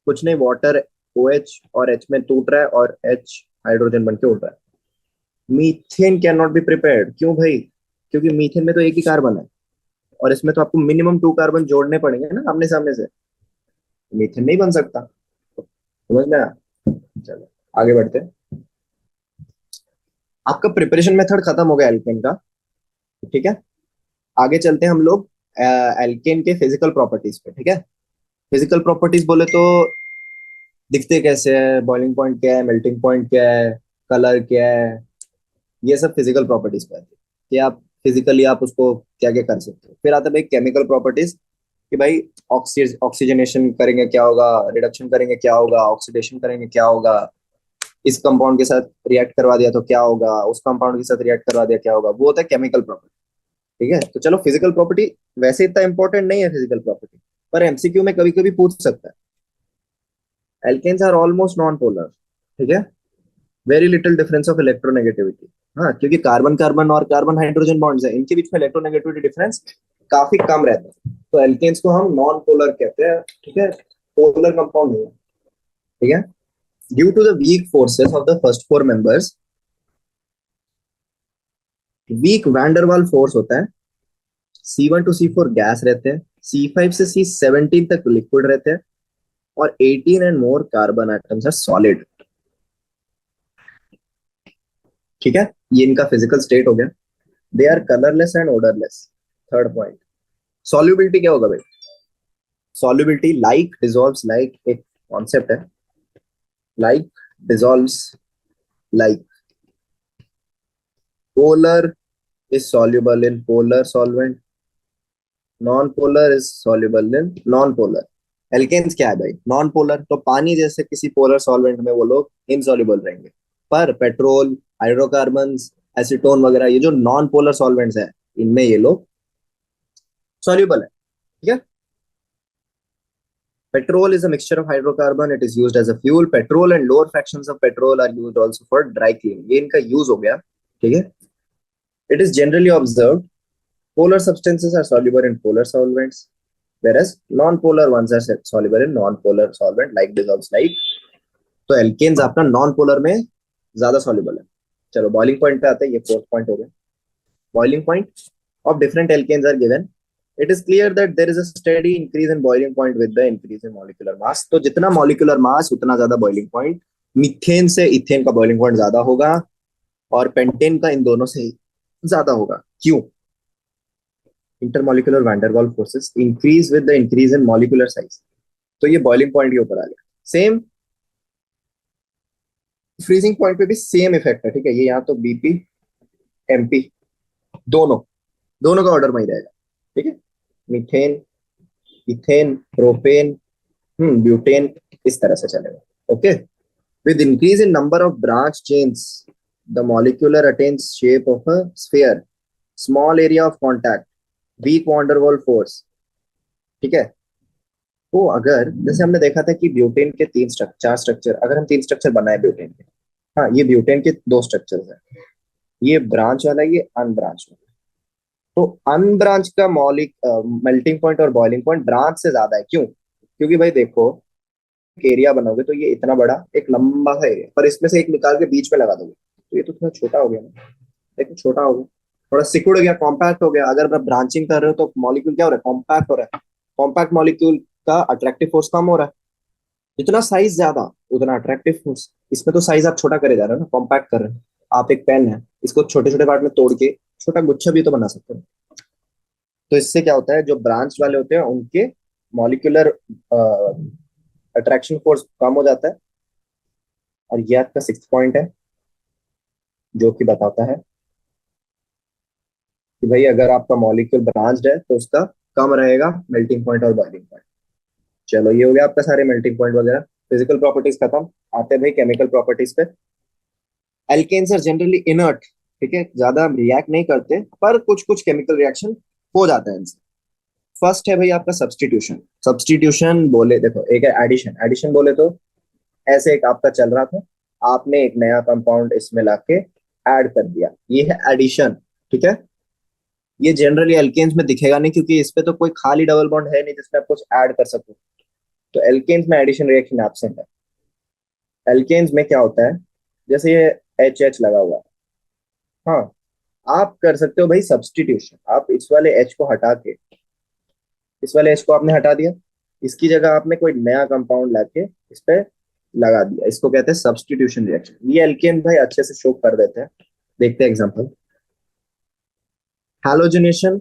कुछ नहीं, वाटर OH और H में टूट रहा है और H हाइड्रोजन बन के उड़ रहा है। Methane can not be prepared, क्यों भाई? क्योंकि मीथेन में तो एक ही कार्बन है और इसमें तो आपको मिनिमम 2 कार्बन जोड़ने पड़ेंगे ना आमने सामने से, मीथेन नहीं बन सकता। समझ में आया? चलो आगे बढ़ते हैं। आपका प्रिपरेशन मेथड खत्म हो गया एल्केन का, ठीक है। आगे चलते हैं हम लोग एल्केन के फिजिकल प्रॉपर्टीज पे, ठीक है। फिजिकल प्रॉपर्टीज बोले तो दिखते कैसे हैं, बॉइलिंग पॉइंट क्या है, मेल्टिंग पॉइंट क्या है, कलर क्या है, ये सब फिजिकल प्रॉपर्टीज पे आती है कि आप फिजिकली आप उसको क्या क्या कर सकते हो। फिर आता है भाई केमिकल प्रॉपर्टीज, कि भाई ऑक्सीजनेशन करेंगे क्या होगा, रिडक्शन करेंगे क्या होगा, ऑक्सीडेशन करेंगे क्या होगा, इस कंपाउंड के साथ रिएक्ट करवा दिया तो क्या होगा, उस कंपाउंड के साथ रिएक्ट करवा दिया क्या होगा, वो होता है केमिकल प्रॉपर्टी, ठीक है। तो चलो, फिजिकल प्रॉपर्टी वैसे इतना इंपॉर्टेंट नहीं है फिजिकल प्रॉपर्टी, पर MCQ में कभी कभी पूछ सकता है। Alkanes are almost non polar, ठीक है। Very little difference of electronegativity, हाँ, क्योंकि कार्बन कार्बन और कार्बन हाइड्रोजन बॉन्ड्स है, इनके बीच में इलेक्ट्रोनेगेटिविटी डिफरेंस काफी कम रहता है, तो एल्केन्स को हम नॉन पोलर कहते हैं, ठीक है। पोलर कंपाउंड नहीं है, ठीक है। Due to the weak forces of the first four members, weak van der Waals force होता है। C1 to C4 गैस रहते हैं, C5 से C17 तक लिक्विड रहते हैं, और 18 and more carbon atoms are solid. ठीक है, ये इनका फिजिकल स्टेट हो गया। They are colourless and odourless. Third point, solubility क्या होगा भाई? सॉल्युबिलिटी लाइक डिसॉल्व्स लाइक, एक कॉन्सेप्ट है, like dissolves like. Polar is soluble in polar solvent, non-polar is soluble in non-polar। Alkanes क्या है भाई? नॉन पोलर, तो पानी जैसे किसी पोलर सॉल्वेंट में वो लोग इनसॉल्युबल रहेंगे। पर पेट्रोल, हाइड्रोकार्बन्स, एसीटोन वगैरह, ये जो नॉन पोलर सॉल्वेंट्स है, इनमें ये लोग सॉल्युबल है। ठीक है, petrol is a mixture of hydrocarbon, it is used as a fuel। petrol and lower fractions of petrol are used also for dry cleaning। ये इनका यूज हो गया। ठीक है, it is generally observed polar substances are soluble in polar solvents, whereas non-polar ones are soluble in non-polar solvent like dissolves like। तो एल्केन्स आपका नॉन पोलर में ज्यादा सॉल्युबल है। चलो बॉइलिंग पॉइंट पे आते हैं, ये फोर्थ पॉइंट हो गया। Boiling point of different alkanes are given। It is clear that there is a steady increase in boiling point with the increase in molecular mass। तो जितना molecular mass उतना ज्यादा boiling point। मीथेन से इथेन का boiling point ज्यादा होगा, और पेंटेन का इन दोनों से ज्यादा होगा। क्यों? Intermolecular van der Waals forces increase with the increase in molecular size. तो ये बॉइलिंग पॉइंट के ऊपर आ गया। सेम फ्रीजिंग पॉइंट पे भी सेम इफेक्ट है। ठीक है, ये यहाँ तो बीपी एमपी दोनों दोनों का ऑर्डर वही रहेगा। ठीक है, मीथेन, इथेन, प्रोपेन, ब्यूटेन, इस तरह से चलेगा। Okay, with increase in number of branch chains the molecular attains shape of a sphere, small area of contact, weak van der Waals force. ठीक है, तो अगर जैसे हमने देखा था कि ब्यूटेन के चार स्ट्रक्चर, अगर हम तीन स्ट्रक्चर बनाए ब्यूटेन के, हाँ ये ब्यूटेन के दो स्ट्रक्चर्स हैं, ये ब्रांच वाला, ये अनब्रांच वाला। तो अनब्रांच का मॉलिक मेल्टिंग पॉइंट और बॉइलिंग पॉइंट ब्रांच से ज्यादा है। क्यों? क्योंकि भाई देखो, एरिया बनाओगे तो ये इतना बड़ा एक लंबा सा एरिया, पर इसमें से एक निकाल के बीच में लगा दोगे तो ये तो थोड़ा छोटा हो गया ना। देखो छोटा हो गया, थोड़ा सिकुड़ गया, कॉम्पैक्ट हो गया। अगर आप ब्रांचिंग कर रहे हो तो मॉलिक्यूल क्या हो रहा है? कॉम्पैक्ट हो रहा है। कॉम्पैक्ट मॉलिक्यूल का अट्रैक्टिव फोर्स कम हो रहा है। जितना साइज ज्यादा उतना अट्रैक्टिव फोर्स। इसमें तो साइज आप छोटा करे जा रहे हो ना, कॉम्पैक्ट कर रहे हो। आप एक पेन है, इसको छोटे छोटे पार्ट में तोड़ के छोटा गुच्छा भी तो बना सकते हो। तो इससे क्या होता है, जो ब्रांच वाले होते हैं उनके मॉलिक्यूलर अट्रैक्शन फोर्स कम हो जाता है। और ये आपका सिक्स पॉइंट है, जो कि बताता है कि भाई अगर आपका मॉलिक्यूल ब्रांच्ड है तो उसका कम रहेगा मेल्टिंग पॉइंट और बॉइलिंग पॉइंट। चलो ये हो गया आपका सारे मेल्टिंग पॉइंट वगैरह। फिजिकल प्रॉपर्टीज खत्म, आते हैं भाई केमिकल प्रॉपर्टीज पे। Alkanes are generally inert. ठीक है, ज्यादा रिएक्ट नहीं करते, पर कुछ कुछ केमिकल रिएक्शन हो जाता है इनसे। फर्स्ट है भाई आपका सब्सटीट्यूशन। सब्सटीट्यूशन बोले, देखो एक है एडिशन। एडिशन बोले तो ऐसे एक आपका चल रहा था, आपने एक नया कंपाउंड इसमें लाके ऐड कर दिया, ये है एडिशन। ठीक है, ये जनरली एल्केन्स में दिखेगा नहीं, क्योंकि इस पे तो कोई खाली डबल बॉन्ड है नहीं जिसमें आप कुछ ऐड कर सको। तो एल्केन्स में एडिशन रिएक्शन एब्सेंट है। एल्केन्स में क्या होता है, जैसे ये एच एच लगा हुआ है, हाँ, आप कर सकते हो भाई सब्सटीट्यूशन। आप इस वाले एच को हटा के, इस वाले एच को आपने हटा दिया, इसकी जगह आपने कोई नया कंपाउंड लाके इस पे लगा दिया, इसको कहते हैं सब्सटीट्यूशन रिएक्शन। ये एल्केन भाई अच्छे से शो कर देते हैं। देखते हैं एग्जांपल, हैलोजिनेशन।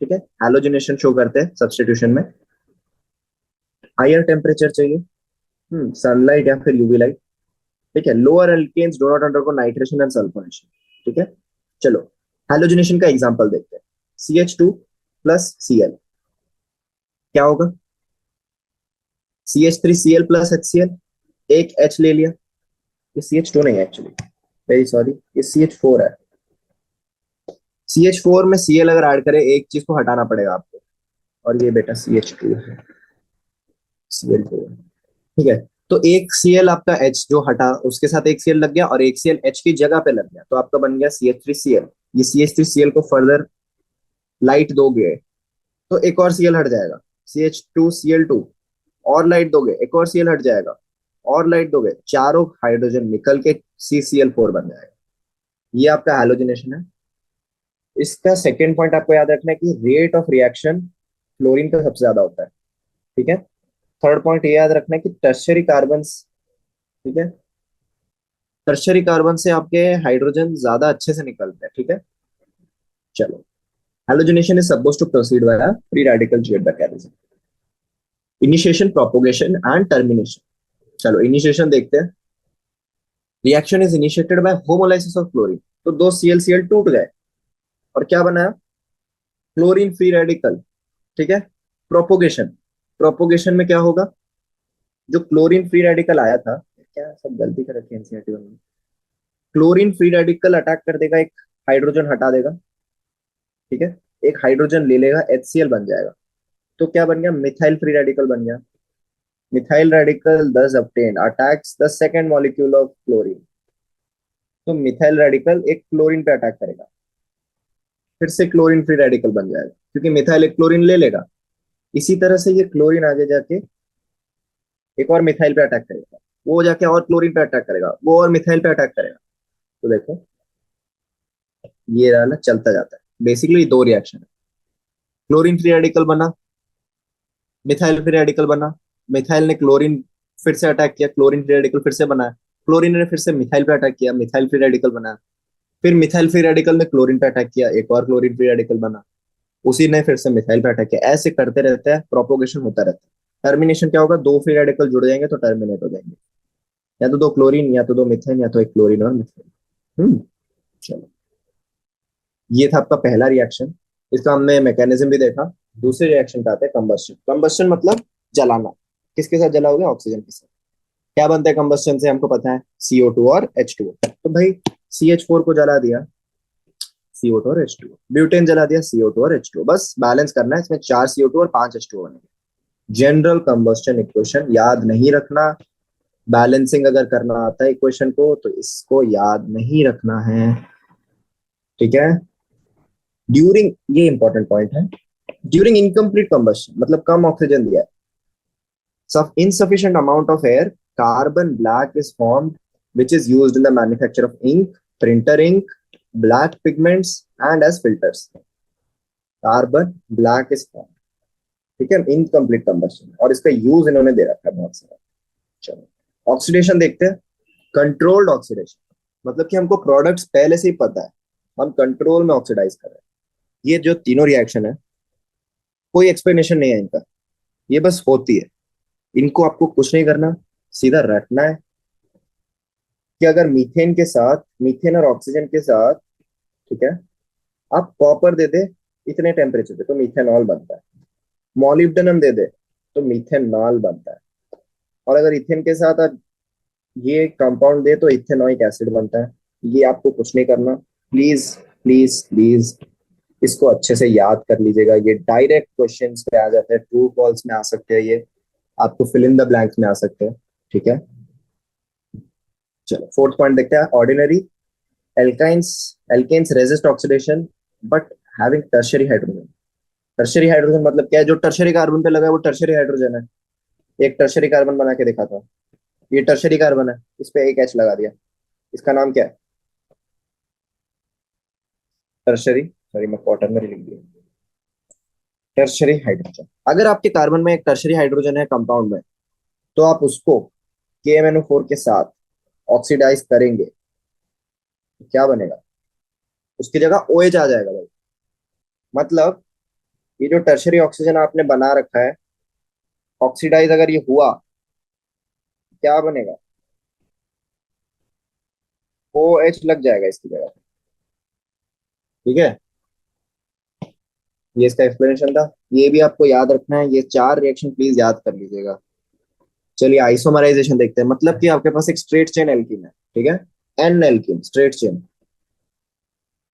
ठीक है, हैलोजिनेशन शो करते हैं सब्सटीट्यूशन में। हायर टेम्परेचर चाहिए, सनलाइट या फिर यूवी लाइट। ठीक है, lower alkanes do not undergo nitration and sulphonation. ठीक है, चलो हैलोजिनेशन का एग्जांपल देखते हैं। CH2 प्लस Cl क्या होगा? CH3Cl प्लस HCl, एक H ले लिया, ये CH2 नहीं है एक्चुअली, वेरी सॉरी, ये CH4 है। CH4 में Cl अगर ऐड करें, एक चीज को हटाना पड़ेगा आपको, और ये बेटा CH2 है, Cl2। ठीक है, तो एक Cl आपका H जो हटा, उसके साथ एक Cl लग गया, और एक Cl H की जगह पे लग गया, तो आपका बन गया CH3Cl। ये CH3Cl को फर्दर लाइट दोगे तो एक और Cl हट जाएगा, CH2Cl2। और लाइट दोगे, एक और Cl हट जाएगा, और लाइट दोगे, चारों हाइड्रोजन निकल के CCl4 बन जाएगा। ये आपका हैलोजिनेशन है। इसका सेकेंड पॉइंट आपको याद रखना है कि रेट ऑफ रिएक्शन क्लोरीन का सबसे ज्यादा होता है। ठीक है। थर्ड पॉइंट ये याद रखना है कि टर्शियरी कार्बन, ठीक है, टर्शियरी कार्बन से आपके हाइड्रोजन ज्यादा अच्छे से निकलते हैं। ठीक है। चलो, halogenation is suppose to proceed via free radical jet mechanism. Initiation, propagation and termination. चलो इनिशिएशन देखते हैं। Reaction is initiated by homolysis of chlorine. तो दो ClCl टूट गए और क्या बना? Chlorine free radical. ठीक है। प्रोपोगेशन, प्रोपोगेशन में क्या होगा? जो क्लोरीन फ्री रेडिकल आया था, क्या सब गलती कर रखी है एनसीईआरटी में, क्लोरीन फ्री रेडिकल अटैक कर देगा, एक हाइड्रोजन हटा देगा। ठीक है। एक हाइड्रोजन ले लेगा, HCl बन जाएगा। तो क्या बन गया? मिथाइल फ्री रेडिकल बन गया। Methyl radical thus obtained attacks the second molecule of chlorine। तो मिथाइल रेडिकल एक क्लोरीन पे अटैक करेगा, फिर से क्लोरीन फ्री रेडिकल बन जाएगा, क्योंकि मिथाइल एक क्लोरीन ले लेगा। इसी तरह से ये क्लोरीन आगे जाके एक और मिथाइल पे अटैक करेगा, वो जाके और क्लोरीन पे अटैक करेगा, वो और मिथाइल पे अटैक करेगा। तो देखो, ये रहा ना, चलता जाता है। बेसिकली दो रिएक्शन है। क्लोरीन फ्री रेडिकल बना, मिथाइल फ्री रेडिकल बना, मिथाइल ने क्लोरीन फिर से अटैक किया, क्लोरीन फ्री रेडिकल फिर से बना, क्लोरीन ने फिर से मिथाइल पे अटैक किया, मिथाइल फ्री रेडिकल बना, फिर मिथाइल फ्री रेडिकल ने क्लोरीन पे अटैक किया, एक और क्लोरीन फ्री रेडिकल बना, उसी ने फिर से मिथाइल पे अटैक किया। ऐसे करते रहते हैं, प्रोपोगेशन होता रहता है। टर्मिनेशन क्या होगा? दो फ्री रेडिकल जुड़ जाएंगे तो टर्मिनेट हो जाएंगे, या तो दो क्लोरीन, या तो दो मिथाइल, या तो एक क्लोरीन और मिथाइल। चलो, ये था आपका पहला रिएक्शन। इसका हमने मैकेनिज्म भी देखा। दूसरे रिएक्शन पे आते हैं, कंबस्शन। कंबस्शन मतलब जलाना। किसके साथ जलाओगे? ऑक्सीजन के साथ। क्या बनता है कंबस्शन से? हमको पता है, CO2 और H2O। तो भाई CH4 को जला दिया, CO2 और H2O, ब्यूटेन जला दिया, CO2 और H2O। बस बैलेंस करना है, इसमें 4 CO2 और 5 H2O बनेंगे। जनरल कंबस्शन इक्वेशन याद नहीं रखना। बैलेंसिंग अगर करना आता है इक्वेशन को तो इसको याद नहीं रखना है। ठीक है। ड्यूरिंग, ये इंपॉर्टेंट पॉइंट है, ड्यूरिंग इनकम्प्लीट कंबस्शन मतलब कम ऑक्सीजन दिया है, insufficient amount of air, carbon black is formed, which is used in the manufacture of ink, printer ink, black pigments and as filters। Carbon black is form. ठीक है, इनकम्प्लीट कंबस्शन, और इसका यूज इन्होंने दे रखा है बहुत सारा। चलो ऑक्सीडेशन देखते हैं। कंट्रोल्ड ऑक्सीडेशन मतलब कि हमको प्रोडक्ट्स पहले से ही पता है, हम कंट्रोल में ऑक्सीडाइज कर रहे हैं। ये जो तीनों रिएक्शन है, कोई एक्सप्लेनेशन नहीं है इनका, ये बस होती है। इनको आपको कुछ नहीं करना, सीधा रटना है कि अगर मीथेन के साथ, मीथेन और ऑक्सीजन के साथ, ठीक है, आप कॉपर दे दे इतने टेम्परेचर पे तो मीथेनॉल बनता है। मॉलिब्डेनम दे दे तो मीथेनॉल बनता है। और अगर इथेन के साथ आप ये कंपाउंड दे तो इथेनॉइक एसिड बनता है। ये आपको कुछ नहीं करना। प्लीज प्लीज प्लीज इसको अच्छे से याद कर लीजिएगा। ये डायरेक्ट क्वेश्चंस पे आ जाते हैं, ट्रू फॉल्स में आ सकते हैं, ये आपको फिल इन द ब्लैंक्स में आ सकते हैं। ठीक है। चलो फोर्थ पॉइंट देखते हैं, ordinary alkynes. Alkanes resist oxidation but having tertiary hydrogen. Tertiary hydrogen मतलब क्या है? जो टर्शियरी कार्बन पे लगा है वो टर्शियरी हाइड्रोजन है। एक टर्शियरी कार्बन बना के दिखा था, ये टर्शियरी कार्बन है, इस पे एक H लगा दिया, इसका नाम क्या है? टर्शियरी, सॉरी मैं क्वाटरनरी लिख दिया, टर्शियरी हाइड्रोजन। अगर आपके कार्बन में एक टर्शियरी हाइड्रोजन है कंपाउंड में, तो आप उसको KMnO4 के साथ ऑक्सीडाइज करेंगे तो क्या बनेगा? उसकी जगह OH आ जाएगा भाई। मतलब ये जो टर्शियरी ऑक्सीजन आपने बना रखा है, ऑक्सीडाइज अगर ये हुआ, क्या बनेगा? OH लग जाएगा इसकी जगह। ठीक है, ये इसका एक्सप्लेनेशन था। ये भी आपको याद रखना है, ये चार रिएक्शन प्लीज याद कर लीजिएगा। चलिए आइसोमराइजेशन देखते हैं। मतलब कि आपके पास एक स्ट्रेट चेन एल्कीन है, ठीक है, N alkene straight chain,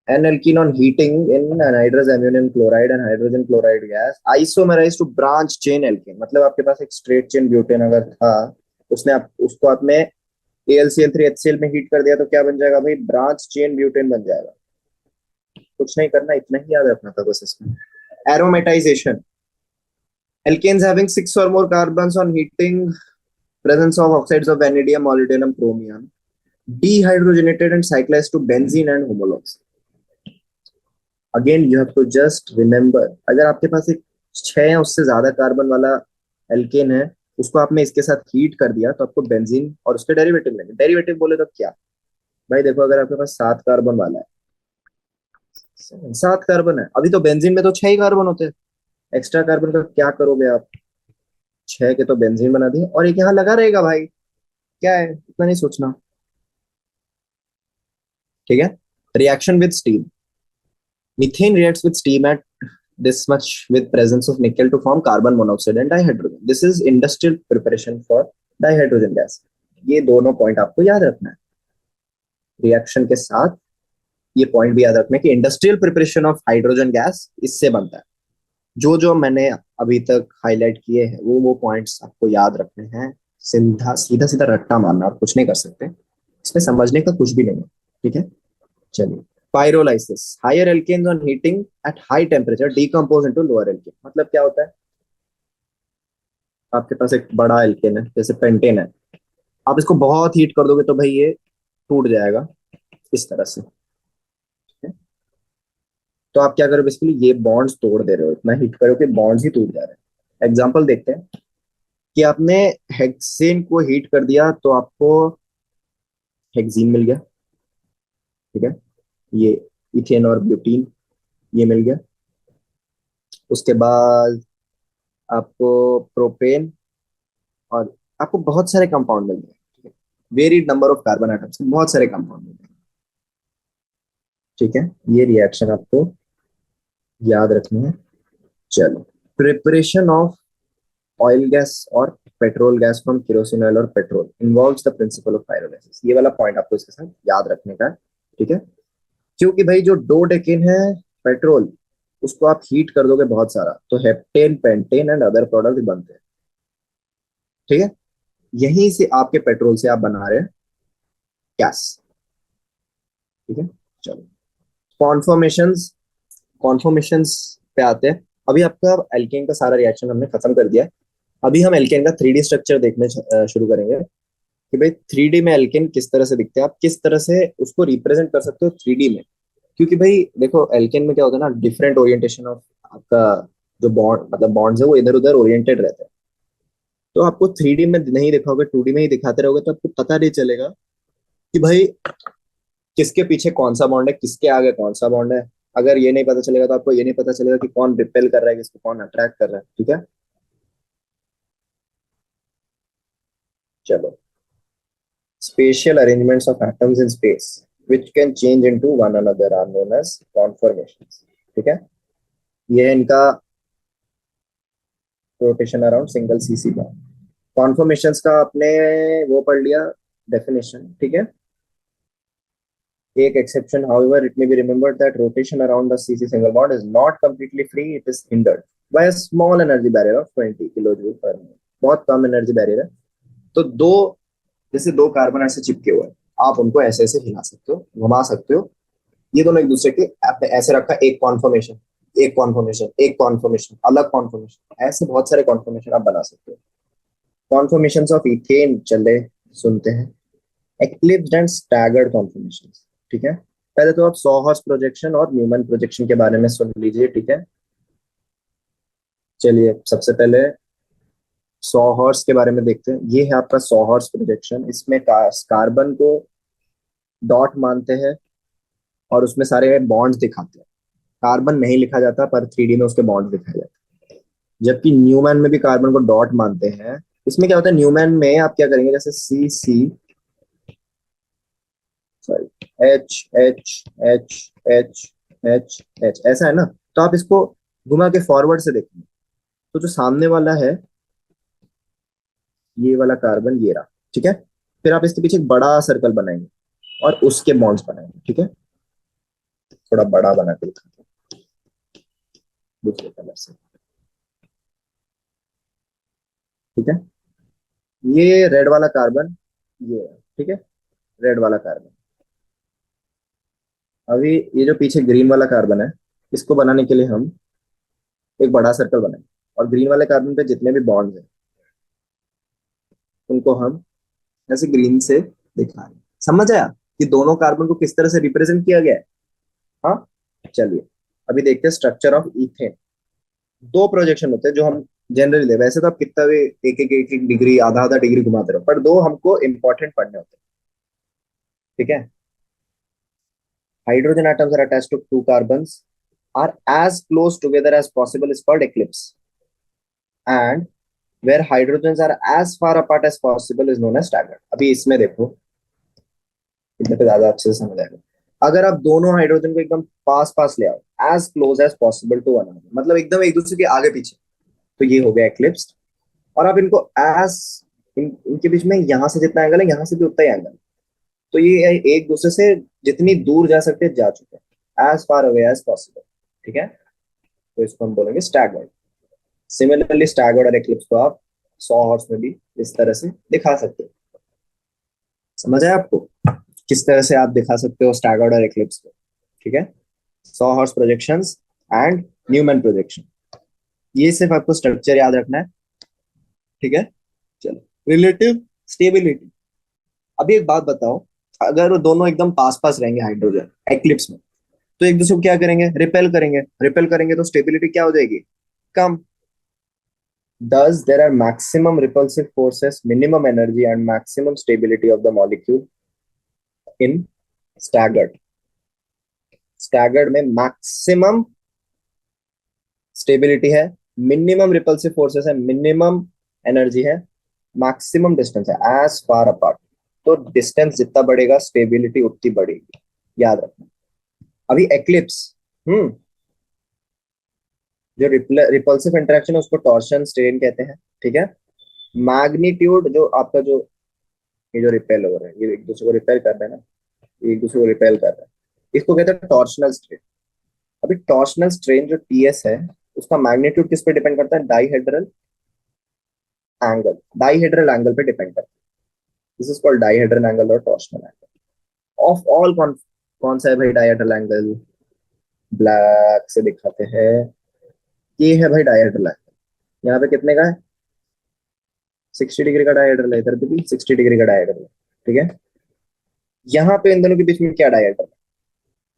N alkene on heating in anhydrous ammonium chloride and hydrogen chloride gas isomerized to branch chain alkene। मतलब आपके पास एक स्ट्रेट चेन ब्यूटेन अगर था, उसने आप उसको आपने AlCl3HCl में हीट कर दिया तो क्या बन जाएगा भाई? ब्रांच चेन ब्यूटेन बन जाएगा। कुछ नहीं करना, इतना ही याद रखना था बस इसमें। Aromatisation, alkanes having six or more carbons on heating, presence of oxides of vanadium, molybdenum, chromium, Dehydrogenated and cyclized to benzene and homologs. Again, you have to just remember, अगर आपके पास एक 6 या उससे ज्यादा कार्बन वाला एल्केन है, उसको आपने इसके साथ हीट कर दिया तो आपको बेंजीन और उसके डेरिवेटिव मिलेंगे। डेरिवेटिव बोले तो क्या भाई, देखो अगर आपके पास 7 कार्बन वाला है, 7 कार्बन है, अभी तो बेंजीन में तो 6 ही कार्बन होते हैं। एक्स्ट्रा कार्बन का क्या करोगे आप? 6 के तो बेंजीन बना दिए और एक यहाँ लगा रहेगा भाई, क्या है, इतना नहीं सोचना। ठीक है। Reaction with steam, methane reacts with steam eight this much with presence of nickel to form carbon monoxide and dihydrogen. This is industrial preparation for dihydrogen gas. ये दोनों पॉइंट आपको याद रखना है। रिएक्शन के साथ ये पॉइंट भी याद रखना है कि industrial preparation of hydrogen gas इससे बनता है। जो जो मैंने अभी तक हाईलाइट किए हैं वो पॉइंट्स आपको याद रखने हैं। सीधा सीधा सीधा रट्टा मारना, आप कुछ नहीं कर सकते इसमें, समझने का कुछ भी नहीं है। ठीक है, चलिए। Pyrolysis, higher alkanes on heating at high temperature decompose into lower alkane. मतलब क्या होता है, आपके पास एक बड़ा एल्केन है जैसे पेंटेन है, आप इसको बहुत हीट कर दोगे तो भाई ये टूट जाएगा इस तरह से। तो आप क्या करोगे, बेसिकली ये बॉन्ड्स तोड़ दे रहे हो, इतना हीट करो कि बॉन्ड्स ही टूट जा रहे हैं। एग्जांपल देखते हैं कि आपने हेक्सेन को हीट कर दिया तो आपको हेक्सीन मिल गया। ठीक है, ये इथेन और ब्यूटीन ये मिल गया। उसके बाद आपको प्रोपेन और आपको बहुत सारे कंपाउंड मिल गए। Varied number of carbon atoms, बहुत सारे कंपाउंड मिल गए। ठीक है, ये रिएक्शन आपको याद रखनी है। चलो, प्रिपरेशन ऑफ ऑयल गैस और petrol gas from kerosene oil और petrol involves the principle of pyrolysis. ये वाला पॉइंट आपको इसके साथ याद रखने का है। ठीक है, क्योंकि भाई जो दो डेकेन है पेट्रोल, उसको आप हीट कर दोगे बहुत सारा तो heptane, pentane and other product बनते हैं। ठीक है, यहीं से आपके पेट्रोल से आप बना रहे हैं गैस। ठीक है, चलो। कॉन्फॉर्मेशंस, कॉन्फॉर्मेशंस पे आते हैं। अभी आपका एल्केन का सारा रिएक्शन हमने खत्म कर दिया है। अभी हम एल्केन का 3D स्ट्रक्चर देखने शुरू करेंगे कि भाई 3D में एल्केन किस तरह से दिखते हैं, आप किस तरह से उसको रिप्रेजेंट कर सकते हो 3D में। क्योंकि भाई देखो एल्केन में क्या होता है ना, डिफरेंट ओरिएंटेशन ऑफ आपका जो बॉन्ड, मतलब बॉन्ड्स है वो इधर उधर ओरिएंटेड रहते हैं। तो आपको 3D में नहीं देखा होगा, 2D में ही दिखाते रहोगे तो आपको पता नहीं चलेगा कि भाई किसके पीछे कौन सा बॉन्ड है, किसके आगे कौन सा बॉन्ड है। अगर ये नहीं पता चलेगा तो आपको ये नहीं पता चलेगा कि कौन रिपेल कर रहा है, किसको कौन अट्रैक्ट कर रहा है। ठीक है, चलो। Spatial arrangements of atoms in space which can change into one another are known as conformations. ठीक है, ये है इनका rotation around single CC bond. Conformations का आपने वो पढ़ लिया डेफिनेशन। ठीक है, एक exception, however it may be remembered that rotation around the CC single bond is not completely free, it is hindered by a small energy barrier of 20 kilojoule per mole। बहुत कम एनर्जी बैरियर है। तो दो, जैसे दो कार्बन ऐसे चिपके हुए हैं, आप उनको ऐसे ऐसे हिला सकते हो, घुमा सकते हो। ये दोनों एक दूसरे के, आपने ऐसे रखा, एक कॉन्फर्मेशन, एक कॉन्फर्मेशन, एक कॉन्फर्मेशन, अलग कॉन्फर्मेशन, ऐसे बहुत सारे कॉन्फर्मेशन आप बना सकते हो। कॉन्फर्मेशन ऑफ इथेन चले सुनते हैं, एक्लिप्स्ड एंड स्टैगर्ड कॉन्फर्मेशन। ठीक है, पहले तो आप सॉहर्स प्रोजेक्शन और न्यूमैन प्रोजेक्शन के बारे में सुन लीजिए। ठीक है, चलिए सबसे पहले सॉहर्स के बारे में देखते हैं। ये है आपका सॉहर्स प्रोजेक्शन। इसमें कार्बन को डॉट मानते हैं और उसमें सारे बॉन्ड्स दिखाते हैं। कार्बन नहीं लिखा जाता पर 3D में उसके बॉन्ड दिखाए जाते हैं। जबकि न्यूमैन में भी कार्बन को डॉट मानते हैं। इसमें क्या होता है, न्यूमैन में आप क्या करेंगे, जैसे C C, sorry, H H H H H H, ऐसा है ना, तो आप इसको घुमा के फॉरवर्ड से देखेंगे तो जो सामने वाला है ये वाला कार्बन ये रहा। ठीक है, फिर आप इसके पीछे एक बड़ा सर्कल बनाएंगे और उसके बॉन्ड्स बनाएंगे। ठीक है, थोड़ा बड़ा बना के दिखाते हैं दूसरे कलर से। ठीक है, ये रेड वाला कार्बन ये है। ठीक है, रेड वाला कार्बन। अभी ये जो पीछे ग्रीन वाला कार्बन है, इसको बनाने के लिए हम एक बड़ा सर्कल बनाएंगे और ग्रीन वाले कार्बन पे जितने भी बॉन्ड्स हैं उनको हम ऐसे ग्रीन से दिखाएंगे। समझ आया कि दोनों कार्बन को किस तरह से रिप्रेजेंट किया गया है? हाँ, चलिए अभी देखते हैं स्ट्रक्चर ऑफ इथेन। दो प्रोजेक्शन होते हैं जो हम जनरली ले, वैसे तो आप कितना भी एक एक डिग्री आधा आधा डिग्री घुमाते रहो, पर दो हमको इंपॉर्टेंट पढ़ने होते हैं। ठीक है, hydrogen atoms are attached to two carbons are as close together as possible is called eclipse, and where hydrogens are as far apart as possible is known as staggered। अभी इसमें देखो, इतने पे ज्यादा अच्छे से समझ आएगा। अगर आप दोनों हाइड्रोजन को एकदम पास पास ले आओ, as close as possible to one, मतलब एकदम एक दूसरे के आगे पीछे, तो ये हो गया एक्लिप्स। और आप इनको एज इनके बीच में यहाँ से जितना एंगल है, यहाँ से भी उतना ही एंगल, तो ये एक दूसरे से जितनी दूर जा सकते हैं जा चुके हैं, as far away as possible. ठीक है, तो इसको हम बोलेंगे स्टैगर्ड। सिमिलरली स्टैगर्ड और एक्लिप्स को आप 100 हॉर्स में भी इस तरह से दिखा सकते हो। समझ आया आपको किस तरह से आप दिखा सकते हो स्टैगर्ड और एक्लिप्स को? ठीक है, 100 horse projections and Newman projection, ये सिर्फ आपको स्ट्रक्चर याद रखना है। ठीक है, चलो रिलेटिव स्टेबिलिटी। अभी एक बात बताओ, अगर वो दोनों एकदम पास पास रहेंगे हाइड्रोजन एक्लिप्स में, तो एक दूसरे को क्या करेंगे? रिपेल करेंगे। रिपेल करेंगे तो स्टेबिलिटी क्या हो जाएगी? कम। Thus, there are maximum repulsive forces, minimum energy, and maximum stability of the molecule in staggered. Staggered में maximum stability है, minimum repulsive forces है, minimum energy है, maximum distance है, as far apart। तो distance जितना बढ़ेगा stability उतनी बढ़ेगी, याद रखना। अभी eclipse, जो रिपल्सिव इंटरेक्शन है उसको टॉर्शन स्ट्रेन कहते हैं। ठीक है, मैग्नीट्यूड जो आपका जो ये जो रिपेल हो रहा है, ये एक दूसरे को रिपेल कर रहे हैं ना, ये एक दूसरे को रिपेल कर रहा है, इसको कहते हैं टॉर्शनल स्ट्रेन। अभी टॉर्शनल स्ट्रेन जो टीएस है, उसका मैग्नीट्यूड किस पे डिपेंड करता है? डाइहेड्रल एंगल, डाइहेड्रल एंगल पे डिपेंड करता है। This is called dihedral angle और टॉर्शनल एंगल ऑफ ऑल। कौन सा है भाई डाइहेड्रल एंगल? ब्लैक से दिखाते हैं, ये है भाई डाइहेड्रल एंगल। यहाँ पे कितने का है? 60 डिग्री का डायहेड्रल है, इधर पे भी 60 डिग्री का डायहेड्रल है। ठीक है, यहाँ पे इन दोनों के बीच में क्या डायहेड्रल है?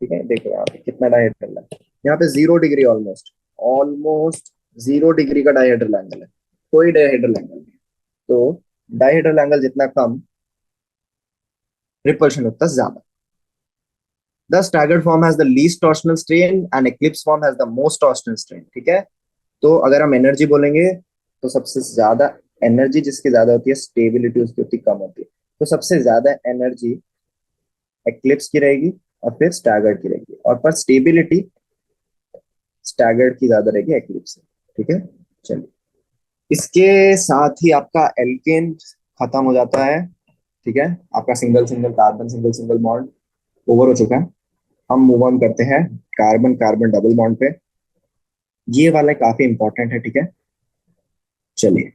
ठीक है, देखो यहाँ पे कितना डायहेड्रल है, यहाँ पे 0 डिग्री, ऑलमोस्ट ऑलमोस्ट 0 डिग्री का डायहेड्रल एंगल है, कोई डायहेड्रल एंगल नहीं। तो डायहेड्रल एंगल जितना कम, रिपल्शन उतना ज्यादा। The staggered form has the least torsional strain and eclipse form has the most torsional strain. ठीक है, तो अगर हम एनर्जी बोलेंगे तो सबसे ज्यादा एनर्जी जिसकी ज्यादा होती है, स्टेबिलिटी उसकी उतनी कम होती है। तो सबसे ज्यादा एनर्जी एक्लिप्स की रहेगी और फिर स्टैगर्ड की रहेगी, और पर स्टेबिलिटी स्टैगर्ड की ज्यादा रहेगी एक्लिप्स से। ठीक है, चलिए इसके साथ ही आपका एल्केन खत्म हो जाता है। ठीक है, आपका single single carbon, single single bond over हो चुका है। हम मूव ऑन करते हैं कार्बन कार्बन डबल बॉन्ड पे। ये वाला काफी इंपॉर्टेंट है। ठीक है, चलिए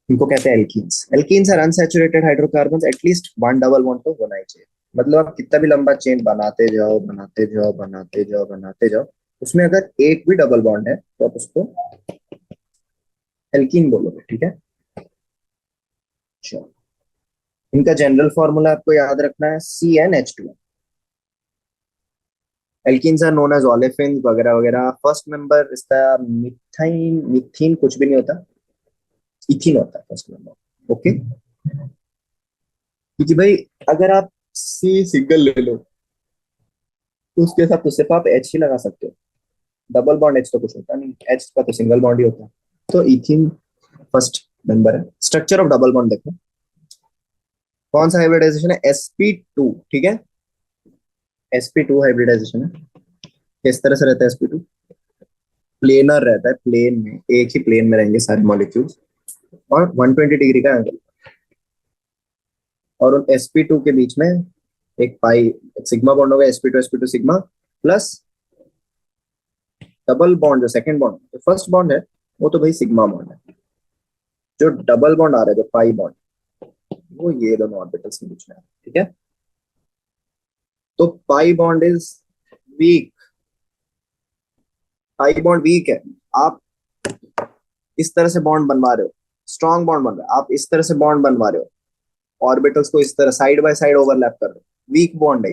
इनको कहते हैं alkenes. Alkenes are unsaturated hydrocarbons, at least one double bond तो होना ही चाहिए। मतलब आप कितना भी लंबा चेन बनाते जाओ बनाते जाओ बनाते जाओ बनाते जाओ, उसमें अगर एक भी डबल बॉन्ड है तो आप उसको एल्कीन बोलोगे। ठीक है, चलो इनका जनरल फॉर्मूला आपको याद रखना है, CnH2। Alkenes are known as olefins वगैरह वगैरह। फर्स्ट मेंबर इसका मिथाइन, मिथीन कुछ भी नहीं होता, इथीन होता है फर्स्ट मेंबर। ओके, क्योंकि भाई अगर आप सी सिंगल ले लो तो उसके साथ तो सिर्फ आप एच ही लगा सकते हो, डबल बॉन्ड एच तो कुछ होता नहीं, एच का तो सिंगल बॉन्ड ही होता है। तो इथीन फर्स्ट मेंबर है। स्ट्रक्चर ऑफ डबल बॉन्ड देखो, कौन सा हाइब्रिडाइजेशन है? sp2। ठीक है, sp2 हाइब्रिडाइजेशन है। किस तरह से रहता है sp2? प्लेनर रहता है, प्लेन में, एक ही प्लेन में रहेंगे सारे मॉलिक्यूल्स, और 120 डिग्री का एंगल, और उन sp2 के बीच में एक पाई, एक सिग्मा बॉन्ड होगा, sp2 sigma plus double bond. जो सेकंड बॉन्ड, जो फर्स्ट बॉन्ड है, वो तो भाई सिग्मा बॉन्ड है। जो डबल बॉन्ड आ रहा है, जो पाई बॉन्ड, वो ये दोनों ऑर्बिटल्स के बीच में है। ठीक है, तो pi bond is weak, pi bond weak है। आप इस तरह से बॉन्ड बनवा रहे हो, स्ट्रॉन्ग बॉन्ड बन रहा है, आप इस तरह से बॉन्ड बनवा रहे हो, ऑर्बिटल्स को इस तरह साइड बाय साइड ओवरलैप कर रहे हो, वीक बॉन्ड है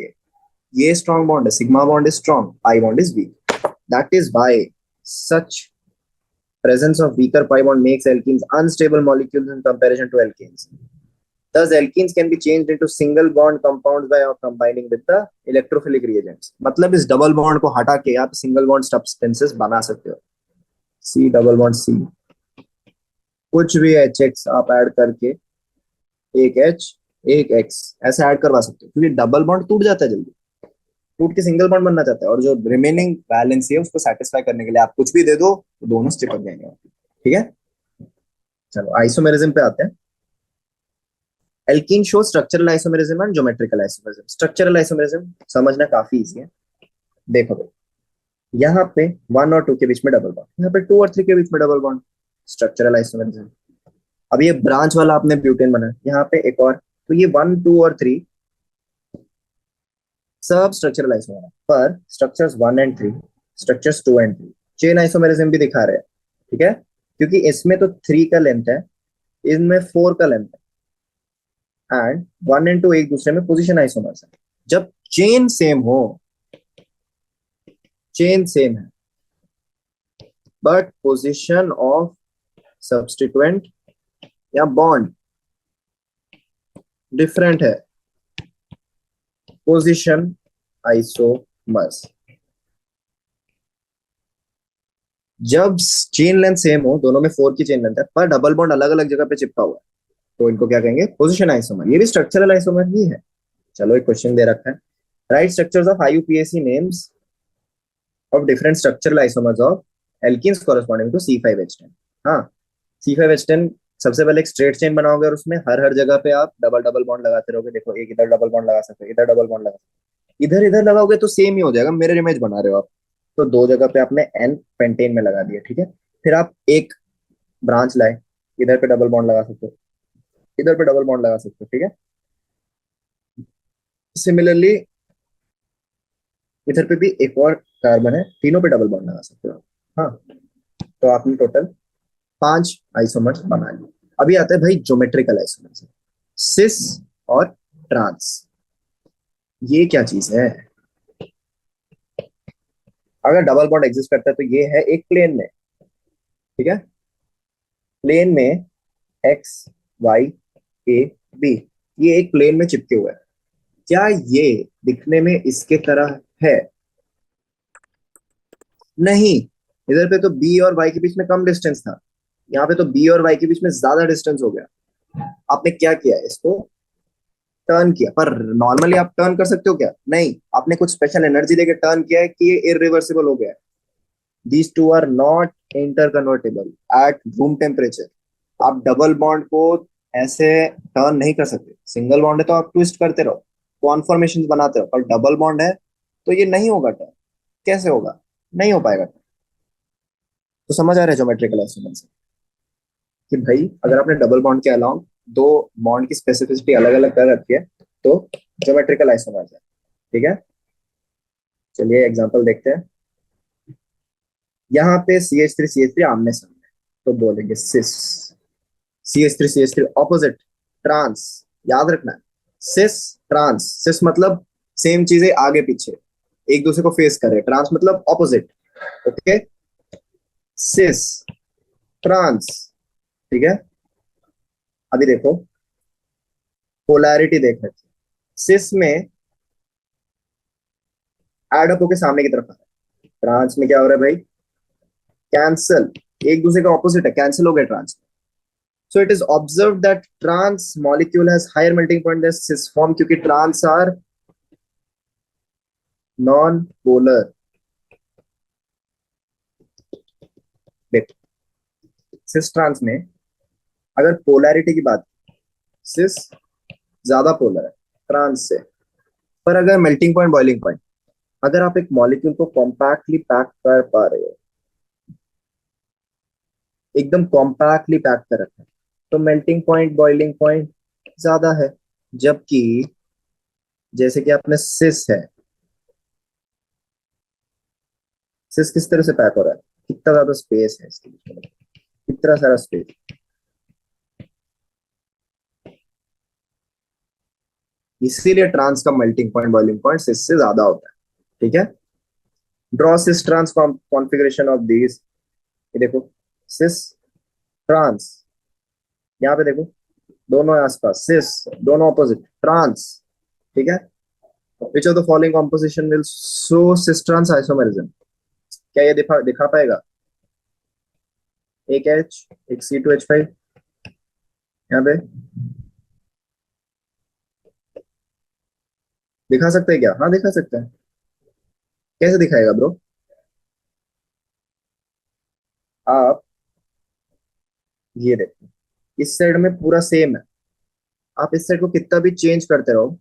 ये स्ट्रॉन्ग बॉन्ड है, sigma bond is strong, pi bond is weak. That is why such presence of weaker pi bond makes alkenes unstable molecules in comparison to alkanes. Thus, alkenes can be changed into single bond compounds by combining with the electrophilic reagents. मतलब इस डबल बॉन्ड को हटा के आप सिंगल बॉन्ड सब्सटेंसेस बना सकते हो. C डबल बॉन्ड C, कुछ भी HX आप ऐड करके एक H एक X ऐसे ऐड करवा सकते हो, क्योंकि डबल बॉन्ड टूट जाता है जल्दी, टूट के सिंगल बॉन्ड बनना चाहता है, और जो रिमेनिंग बैलेंस है उसको सेटिस्फाई करने के लिए आप कुछ भी दे दो तो दोनों चिपक जाएंगे. ठीक है, चलो आइसोमेरिज्म पे आते हैं. Alkene show structural isomerism and geometrical isomerism. Structural isomerism समझना काफी इजी है. देखो भाई, यहाँ पे 1 और 2 के बीच में डबल बॉन्ड, यहाँ पे 2 और 3 के बीच में डबल बॉन्ड, स्ट्रक्चरल आइसोमेरिज्म. अब ये ब्रांच वाला आपने ब्यूटेन बना, यहाँ पे एक और, तो ये 1, 2 और 3 सब स्ट्रक्चरल आइसोमेर, पर structures 1 and 3, structures 2 and 3 chain isomerism भी दिखा रहे हैं. ठीक है, क्योंकि इसमें तो 3 का लेंथ है, इनमें 4 का लेंथ है, एंड 1 and 2 एक दूसरे में पोजीशन आइसोमर्स है. जब चेन सेम हो, चेन सेम है बट पोजीशन ऑफ सब्स्टिट्यूएंट या बॉन्ड डिफरेंट है, पोजीशन आइसोमर्स. जब चेन लेंथ सेम हो, दोनों में 4 की चेन लेंथ है, पर डबल बॉन्ड अलग अलग जगह पे चिपका हुआ है, तो इनको क्या कहेंगे, पोजीशन आइसोमर. ये भी स्ट्रक्चरल आइसोमर ही है. चलो एक क्वेश्चन दे रखा है, right structures of IUPAC names of different structural isomers of alkenes corresponding to C5H10. हाँ, C5H10 सबसे पहले एक स्ट्रेट चेन बनाओगे और उसमें हर हर जगह पे आप डबल डबल बॉन्ड लगाते रहोगे. देखो, एक इधर डबल बॉन्ड लगा सकते हो, इधर डबल बॉन्ड लगा सकते हो, इधर इधर लगाओगे तो सेम ही हो जाएगा. मिरर इमेज बना रहे हो आप, तो 2 जगह पे आपने N पेंटेन में लगा दिया. ठीक है, फिर आप एक ब्रांच लाए, इधर पे डबल बॉन्ड लगा सकते हो, इधर पे डबल बॉन्ड लगा सकते हो. ठीक है, सिमिलरली इधर पे भी एक और कार्बन है, तीनों पे डबल बॉन्ड लगा सकते हो. हाँ, तो आपने टोटल 5 आइसोमर्स बना लिए. अभी आता है भाई ज्योमेट्रिकल आइसोमर्स, सिस और ट्रांस. ये क्या चीज है? अगर डबल बॉन्ड एग्जिस्ट करता है तो ये है एक प्लेन में. ठीक है, प्लेन में एक्स वाई ए बी, ये एक प्लेन में चिपके हुए हैं. क्या ये दिखने में इसके तरह है? नहीं, इधर पे तो बी और वाई के बीच में कम डिस्टेंस था, यहाँ पे तो बी और वाई के बीच में ज्यादा डिस्टेंस हो गया. आपने क्या किया, इसको टर्न किया. पर नॉर्मली आप टर्न कर सकते हो क्या? नहीं, आपने कुछ स्पेशल एनर्जी देके टर्न किया है कि ये इरिवर्सिबल हो गया है. These two are not interconvertible at room temperature. आप डबल बॉन्ड को ऐसे टर्न नहीं कर सकते. सिंगल बॉन्ड है तो आप ट्विस्ट करते रहो, कॉन्फॉर्मेशन बनाते रहो, पर डबल बॉन्ड है तो ये नहीं होगा टर्न. कैसे होगा? नहीं हो पाएगा. तो समझ आ रहा है ज्योमेट्रिकल आइसोमर्स कि भाई अगर आपने डबल बॉन्ड के अलावा 2 बॉन्ड की स्पेसिफिसिटी अलग अलग कर रखी है तो ज्योमेट्रिकल आइसोमर्स है. ठीक है, चलिए एग्जांपल देखते हैं. यहाँ पे CH3 आमने सामने, तो बोलेंगे सिस. CH3 opposite, trans. याद रखना है, सिस ट्रांस. सिस मतलब सेम चीजें आगे पीछे एक दूसरे को फेस कर रहे, ट्रांस मतलब ऑपोजिट. Okay, cis trans. ठीक है, अभी देखो पोलैरिटी देख रहे, सिस में एड अप होके सामने की तरफ आ रहा है, ट्रांस में क्या हो रहा है भाई, कैंसल. एक दूसरे का ऑपोजिट है, कैंसिल हो गया trans. So it is observed that trans molecule has higher melting point than cis form क्योंकि trans are non-polar. देख, cis trans में अगर पोलैरिटी की बात, cis ज्यादा पोलर है ट्रांस से. पर अगर मेल्टिंग पॉइंट, बॉइलिंग पॉइंट, अगर आप एक मॉलिक्यूल को कॉम्पैक्टली पैक कर पा रहे हो, एकदम कॉम्पैक्टली पैक कर रखा है, तो मेल्टिंग पॉइंट, बॉइलिंग पॉइंट ज्यादा है. जबकि जैसे कि आपने सिस है, सिस किस तरह से पैक हो रहा है, कितना ज्यादा स्पेस है इसके बीच में, कितना सारा स्पेस. इसीलिए ट्रांस का melting point boiling point cis से ज्यादा होता है। ठीक है, draw cis trans configuration of these. ये देखो, सिस ट्रांस, यहाँ पे देखो, दोनों आसपास, सिस दोनों ऑपोजिट, ट्रांस। ठीक है, which of the following composition will show cis trans isomerism? क्या ये दिखा दिखा पाएगा? एक H, एक C2H5, यहाँ पे दिखा सकते हैं क्या? हाँ दिखा सकते हैं। कैसे दिखाएगा ब्रो? आप ये देखो, इस साइड में पूरा सेम है, आप इस साइड को कितना भी चेंज करते रहो,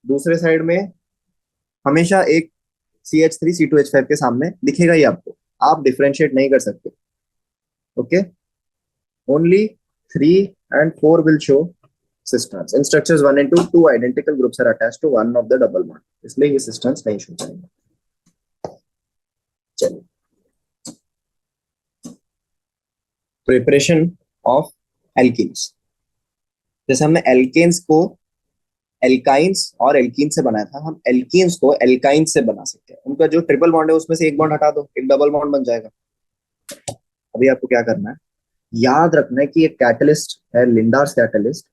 दूसरे साइड में हमेशा एक CH3 C2H5 के सामने दिखेगा ही आपको। आप डिफरेंशिएट नहीं कर सकते। Okay, only 3 and 4 will show cis trans. In structures 1 and 2, two identical groups are attached to one of the double bond, इसलिए ये सिस्टर्स नहीं शो करेंगे। चलिए, प्रिपरेशन ऑफ एल्कीन्स। जैसे हमने एल्केन्स को एल्काइंस और एल्कीन से बनाया था, हम एल्कीन्स को एल्काइंस से बना सकते हैं। उनका जो ट्रिपल बॉन्ड है उसमें से एक बॉन्ड हटा दो, एक डबल बॉन्ड बन जाएगा। अभी आपको क्या करना है, याद रखना है कि एक कैटलिस्ट है, लिंडार्स कैटलिस्ट,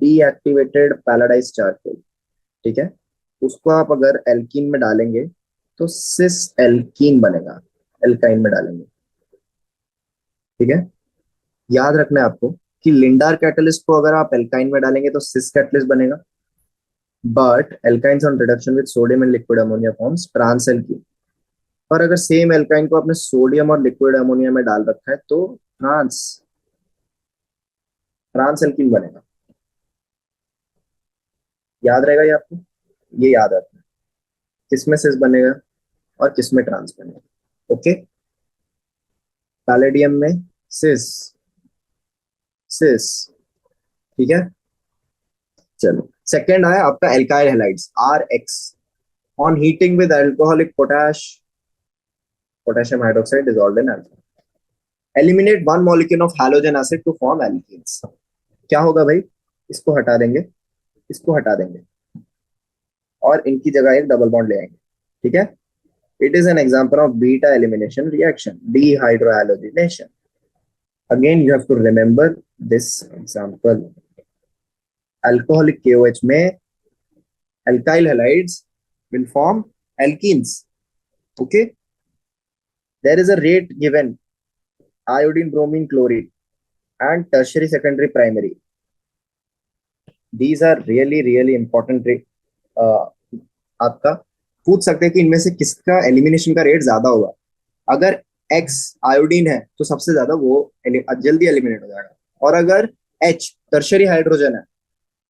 डीएक्टिवेटेड पैराडाइज चारकोल। ठीक है, उसको आप अगर एल्कीन में डालेंगे तो सिस एल्कीन बनेगा, एल्काइन में डालेंगे। ठीक है, याद रखना है आपको कि लिंडार कैटलिस्ट को अगर आप एल्काइन में डालेंगे तो सिस कैटलिस्ट बनेगा, but alkynes on reduction with sodium and liquid ammonia forms trans alkene. और अगर सेम एल्काइन को आपने सोडियम और लिक्विड अमोनिया में डाल रखा है तो ट्रांस ट्रांस एल्कीन बनेगा। याद रहेगा ये आपको, ये याद रखना है, किसमें सिस बनेगा और किसमें ट्रांस बनेगा। ओके, पैलेडियम में सिस, सिस। ठीक है, चलो सेकंड आया आपका alkyl halides, RX। On heating with alcoholic potash, potassium hydroxide dissolved in alcohol, eliminate one molecule of halogen acid to form alkenes. क्या होगा भाई? इसको हटा देंगे, इसको हटा देंगे और इनकी जगह एक डबल बॉन्ड ले आएंगे। ठीक है, it is an example of beta elimination reaction, dehydrohalogenation. Again you have to remember this example. Alcoholic KOH में alkyl halides will form alkenes. Okay, there is a rate given: iodine, bromine, chlorine, and tertiary, secondary, primary. These are really important rate. आपका पूछ सकते हैं कि इनमें से किसका एलिमिनेशन का रेट ज्यादा होगा। अगर X आयोडीन है तो सबसे ज्यादा वो जल्दी एलिमिनेट हो जाएगा, और अगर H टर्शियरी हाइड्रोजन है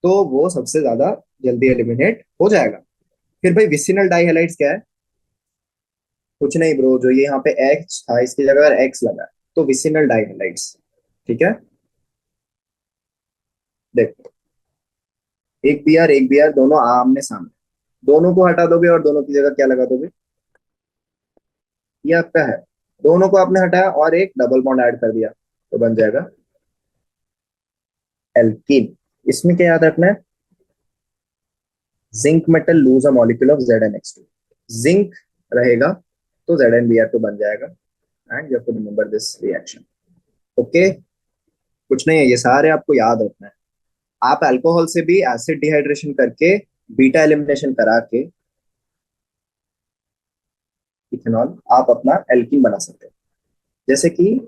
तो वो सबसे ज्यादा जल्दी एलिमिनेट हो जाएगा। फिर भाई विसिनल डाइहैलाइड्स क्या है? कुछ नहीं ब्रो, जो ये यहाँ पे H था इसकी जगह अगर X लगा तो विसिनल डाइहैलाइड्स। ठीक है, देखो, एक बी आर दोनों आमने सामने, दोनों को हटा दोगे और दोनों की जगह क्या लगा दोगे? ये आपका है, दोनों को आपने हटाया और एक डबल बॉन्ड ऐड कर दिया तो बन जाएगा एल्कीन। इसमें क्या याद रखना है? Zinc metal lose a molecule of ZnH2। Zinc रहेगा तो ZnBr2 बन जाएगा, and you have to remember this reaction. Okay, कुछ नहीं है, ये सारे आपको याद रखना है। आप अल्कोहल से भी एसिड डिहाइड्रेशन करके बीटा एलिमिनेशन करा के इथेनॉल आप अपना एल्कीन बना सकते हैं, जैसे कि,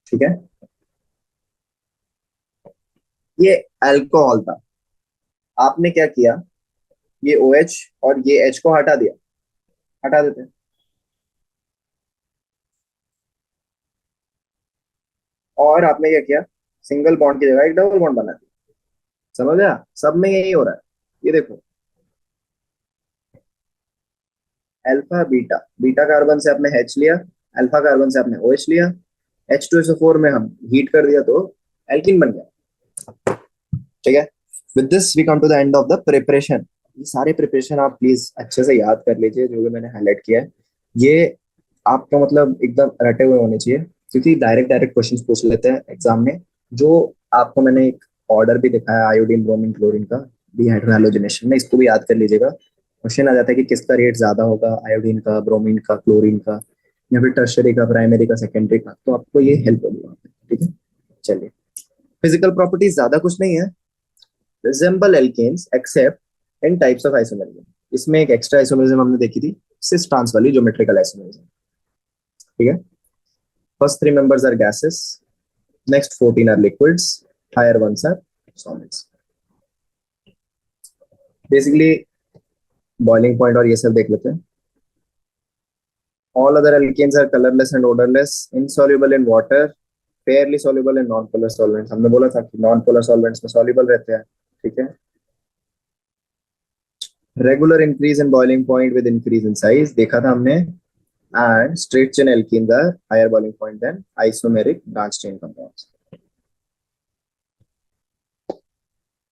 ठीक है, ये अल्कोहल था, आपने क्या किया, ये OH और ये H को हटा दिया, हटा देते हैं, और आपने क्या किया, सिंगल बॉन्ड की जगह एक डबल बॉन्ड बना दिया। समझ गया? सब में यही हो रहा है। ये देखो, अल्फा बीटा, बीटा कार्बन से आपने H लिया, अल्फा कार्बन से आपने OH लिया, H2SO4 में हम हीट कर दिया तो एल्कीन बन गया। ठीक है, with this we come to the end of the preparation. ये सारे प्रिपरेशन आप प्लीज अच्छे से याद कर लीजिए, जो भी मैंने हाईलाइट किया है। ये आपका मतलब एकदम रटे हुए होने चाहिए, क्योंकि डायरेक्ट डायरेक्ट क्वेश्चंस पूछ लेते हैं एग्जाम में, जो आपको मैंने एक ऑर्डर भी दिखाया आयोडीन ब्रोमीन क्लोरीन का डिहाइड्रोहैलोजिनेशन में, इसको भी याद कर लीजिएगा। क्वेश्चन आ जाता है कि किसका रेट ज्यादा होगा, आयोडीन का, ब्रोमीन का, क्लोरीन का, या फिर टर्शरी का, प्राइमरी का, सेकेंडरी का, तो आपको ये हेल्प होगी वहाँ पे। ठीक है, चलिए। फिजिकल प्रॉपर्टीज ज्यादा कुछ नहीं है, resemble alkanes except in types of isomerism. इसमें एक एक्स्ट्रा आइसोमेरिज्म हमने देखी थी, सिस ट्रांस वाली ज्योमेट्रिकल आइसोमेरिज्म। ठीक है, first three members are gases, next 14 are liquids, higher ones are solids. Basically boiling point और ये सब देख लेते हैं। All other alkanes are colorless and odorless, insoluble in water, fairly soluble in non-polar solvents. हमने बोला था कि non-polar solvents में soluble रहते हैं। ठीक है, regular increase in boiling point with increase in size देखा था हमने, and straight chain alkenes are higher boiling point than isomeric branch chain compounds.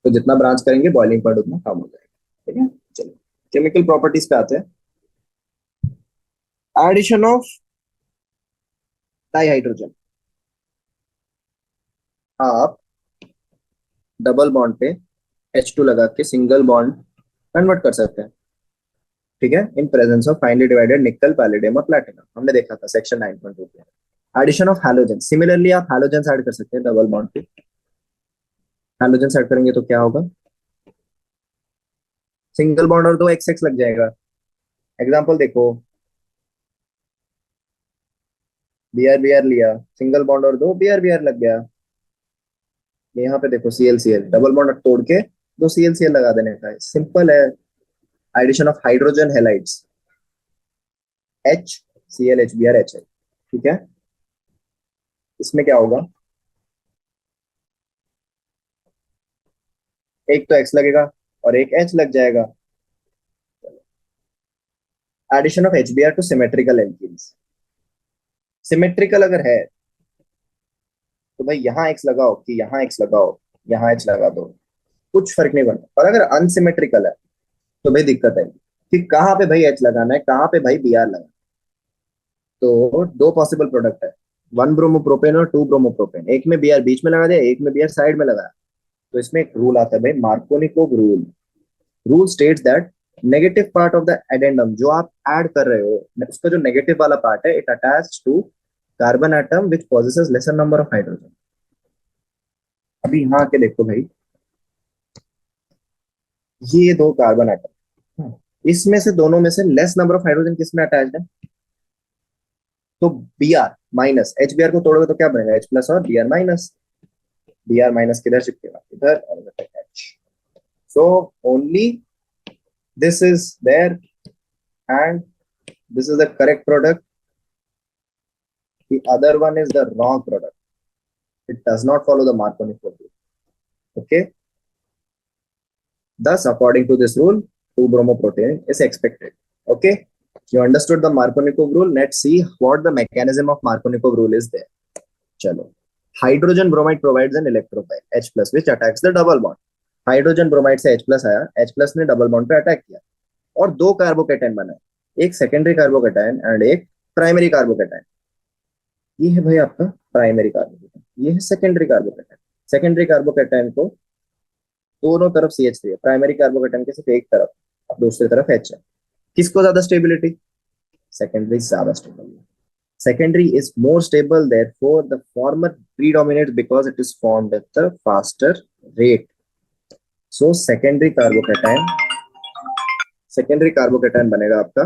तो जितना ब्रांच करेंगे बॉइलिंग पॉइंट उतना कम हो जाएगा। ठीक है, चलिए केमिकल प्रॉपर्टीज पे आते हैं। एडिशन ऑफ डाइहाइड्रोजन, आप डबल बॉन्ड पे H2 लगा के सिंगल बॉन्ड कन्वर्ट कर सकते हैं। ठीक है, इन प्रेजेंस ऑफ फाइनली डिवाइडेड निकल, पैलेडियम और प्लैटिनम, हमने देखा था सेक्शन 9.2 पे। एडिशन ऑफ हैलोजन, सिमिलरली आप हैलोजन ऐड कर सकते हैं डबल बॉन्ड पे। हैलोजन ऐड करेंगे तो क्या होगा, सिंगल बॉन्ड और दो XX लग जाएगा। एग्जांपल देखो, Br लिया, सिंगल बॉन्ड और दो Br लग गया। यहाँ पे देखो ClCl, डबल बॉन्ड तोड़ के दो ClCl लगा देने का है, सिंपल है। Addition of hydrogen halides, HCl HBr HL। ठीक है, इसमें क्या होगा, एक तो X लगेगा और एक H लग जाएगा। Addition of HBr to symmetrical alkenes, symmetrical अगर है तो भाई यहाँ X लगाओ कि यहाँ X लगाओ, यहाँ H लगा दो, कुछ फर्क नहीं पड़ता। और अगर अनसिमेट्रिकल है तो भाई दिक्कत है कि कहाँ पे भाई H लगाना है, कहाँ पे भाई Br लगाना है। तो दो पॉसिबल प्रोडक्ट है, वन ब्रोमोप्रोपेन और टू ब्रोमोप्रोपेन, एक में Br बीच में लगा दिया, एक में Br साइड में लगाया। तो इसमें एक रूल आता है भाई, Markovnikov rule. Rule states that negative part of the addendum, जो आप ऐड कर रहे हो उसका जो नेगेटिव वाला पार्ट है, it attach to carbon atom which possesses lesser number of hydrogen. अभी यहाँ आके देखो भाई, ये दो कार्बन एटम, इसमें से दोनों में से लेस नंबर ऑफ हाइड्रोजन किसमें अटैच है, तो Br माइनस। HBr को तोड़ोगे तो क्या बनेगा, H प्लस और Br माइनस। Br माइनस किधर चिपकेगा, इधर, और इधर H। So only this is there and this is the correct product, the other one is the wrong product, it does not follow the Markovnikov rule. Okay, thus according to this rule 2 bromoprotein is expected. Okay, you understood the Markovnikov rule. Let's see what the mechanism of Markovnikov rule is there. Chalo, hydrogen bromide provides an electrophile H plus which attacks the double bond. Hydrogen bromide से H प्लस आया, H प्लस ने डबल बॉन्ड पे अटैक किया और दो कार्बोकेटाइन बना, एक सेकेंडरी कार्बोकेटाइन एंड एक प्राइमरी कार्बोकेटाइन। ये है भाई आपका प्राइमरी कार्बोकेटाइन, ये है सेकेंडरी कार्बोकेटाइन। सेकेंडरी कार्बोकेटाइन को दोनों तरफ CH3 है, प्राइमरी कार्बोकेटाइन के सिर्फ एक तरफ, अब दूसरी तरफ H है। किसको ज्यादा स्टेबिलिटी, सेकेंडरी ज्यादा स्टेबल है। Secondary is more stable, therefore the former predominates because it is formed at the faster rate. So secondary carbocation बनेगा आपका,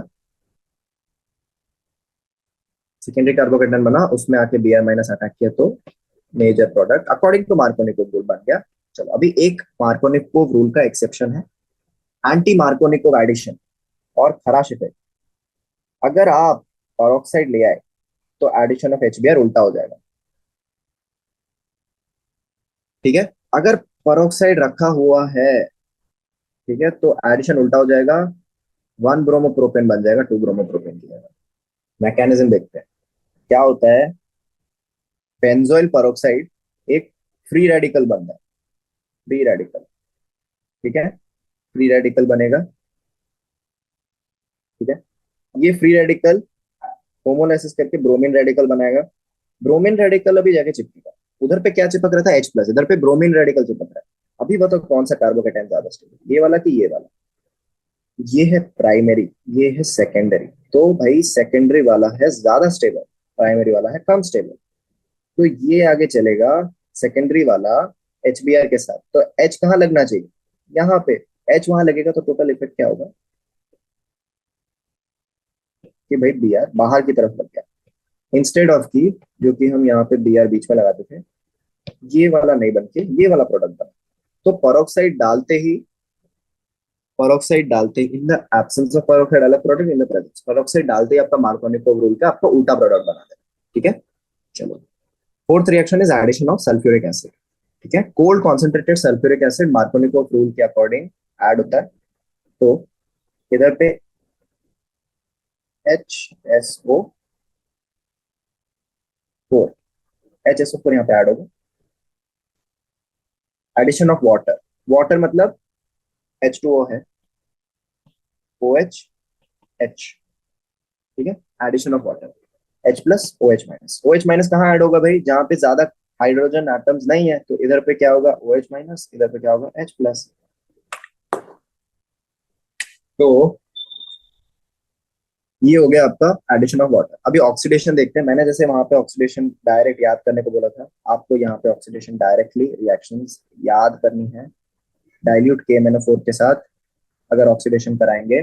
सेकेंडरी कार्बोकेटाइन बना, उसमें आके Br माइनस अटैक किया तो major product according to Markovnikov rule बन गया। चलो अभी एक मार्कोनिकोव रूल का एक्सेप्शन है, एंटी मार्कोनिकोव एडिशन और खराश इफेक्ट। अगर आप पेरोक्साइड ले आए तो एडिशन ऑफ HBr उल्टा हो जाएगा। ठीक है, अगर पेरोक्साइड रखा हुआ है, ठीक है, तो एडिशन उल्टा हो जाएगा, वन ब्रोमोप्रोपेन बन जाएगा टू ब्रोमोप्रोपेन की जगह। मैकेनिज्म देखते हैं क्या होता है। बेंजोइल पेरोक्साइड एक फ्री रेडिकल बनता है, फ्री रेडिकल। ठीक है, फ्री रेडिकल बनेगा। ठीक है, ये फ्री रेडिकल होमोलाइसिस करके ब्रोमीन रेडिकल बनाएगा। ब्रोमीन रेडिकल अभी जाके चिपकेगा, उधर पे क्या चिपक रहा था, H+, इधर पे ब्रोमीन रेडिकल चिपक रहा है। अभी बताओ कौन सा कार्बोकेटाइन ज्यादा स्टेबल, ये वाला कि ये वाला? ये है प्राइमरी, ये है सेकेंडरी। तो भाई सेकेंडरी वाला है ज्यादा स्टेबल, प्राइमरी वाला है कम स्टेबल। तो ये आगे चलेगा सेकेंडरी वाला HBr के साथ। तो H कहाँ लगना चाहिए, यहाँ पे। H वहां लगेगा तो टोटल इफेक्ट क्या होगा कि भाई Br बाहर की तरफ लग गया, इंस्टेड ऑफ की जो कि हम यहाँ पे Br बीच में लगाते थे, ये वाला नहीं बन के ये वाला प्रोडक्ट बना। तो परोक्साइड डालते ही in the absence of peroxide अलग product, in the presence peroxide डालते ही आपका मार्कोनिकोव रूल का आपका उल्टा प्रोडक्ट बना देगा। ठीक है, चलो। Fourth reaction is addition of sulphuric acid. ठीक है, cold concentrated sulphuric acid Markovnikov rule के अकॉर्डिंग ऐड होता है। तो इधर पे HSO4 यहाँ पे ऐड होगा। एडिशन ऑफ वाटर, वाटर मतलब H2O है, OH H। ठीक है, addition of water H+OH-। OH- कहाँ ऐड होगा भाई, जहां पे ज्यादा हाइड्रोजन एटम्स नहीं है, तो इधर पे क्या होगा OH-, इधर पे क्या होगा H+। तो ये हो गया आपका एडिशन ऑफ वाटर। अभी ऑक्सीडेशन देखते हैं। मैंने जैसे वहां पे ऑक्सीडेशन डायरेक्ट याद करने को बोला था, आपको यहाँ पे ऑक्सीडेशन डायरेक्टली रिएक्शंस याद करनी है। डाइल्यूट KMnO4 के साथ अगर ऑक्सीडेशन कराएंगे,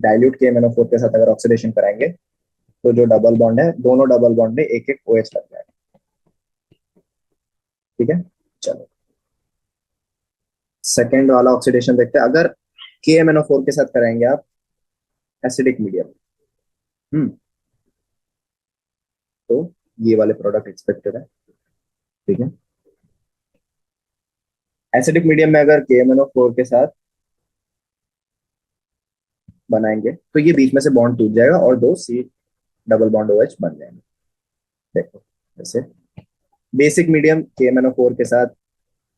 डाइल्यूट KMnO4 के साथ अगर ऑक्सीडेशन कराएंगे, तो जो डबल बॉन्ड है, दोनों डबल बॉन्ड में एक एक OH लग जाएगा। ठीक है, चलो सेकेंड वाला ऑक्सीडेशन देखते हैं। अगर KMnO4 के साथ कराएंगे आप एसिडिक मीडियम, तो ये वाले प्रोडक्ट एक्सपेक्टेड है। ठीक है, एसिडिक मीडियम में अगर KMnO4 के साथ बनाएंगे तो ये बीच में से बॉन्ड टूट जाएगा और दो C डबल बॉन्ड OH बन जाएंगे। देखो जैसे बेसिक मीडियम KMnO4 के साथ,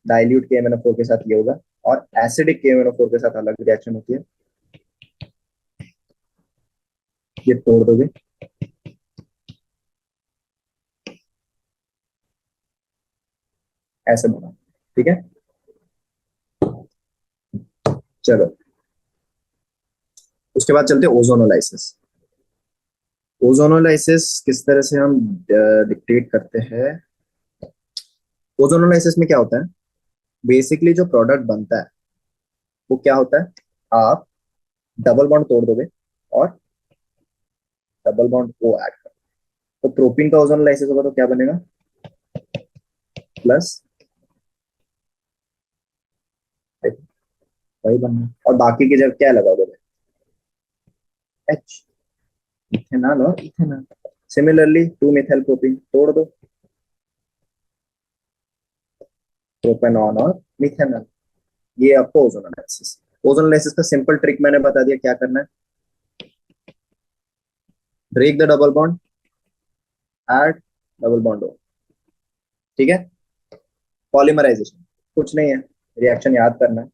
डाइल्यूट KMnO4 के साथ ये होगा, और एसिडिक KMnO4 के साथ अलग रिएक्शन होती है। ये तोड़ दोगे, ऐसे बना। ठीक है, चलो उसके बाद चलते हैं ओजोनोलाइसिस। ओजोनोलाइसिस किस तरह से हम डिक्टेट करते हैं। ओजोनोलाइसिस में क्या होता है, बेसिकली जो प्रोडक्ट बनता है वो क्या होता है, आप डबल बॉन्ड तोड़ दोगे और डबल बॉन्ड O ऐड कर। तो प्रोपीन का ओजोनोलाइसिस होगा तो क्या बनेगा, प्लस, वही बनना। और बाकी की जगह क्या लगाओगे, H, इथेनॉल और इथेनॉल। सिमिलरली 2 मिथाइल प्रोपीन तोड़ दो, प्रोपेनॉन और मिथेनॉल। ये आपको ओजोनोलाइसिस। ओजोनोलाइसिस का सिंपल ट्रिक मैंने बता दिया, क्या करना है, break the double bond, add double bond O। ठीक है, पॉलीमराइजेशन कुछ नहीं है, रिएक्शन याद करना है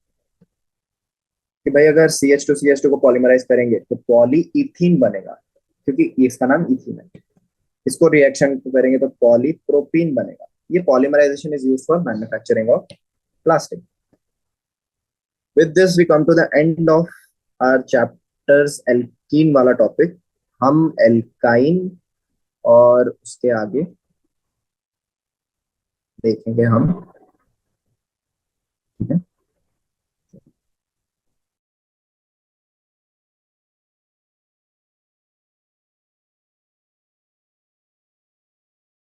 कि भाई अगर CH2 को पॉलीमराइज करेंगे तो पॉलीइथीन बनेगा, क्योंकि इसका नाम इथीन है। इसको रिएक्शन करेंगे तो पॉलीप्रोपीन बनेगा। ये polymerisation is used for manufacturing of plastic. With this we come to the end of our chapters alkene वाला टॉपिक। हम एल्काइन और उसके आगे देखेंगे हम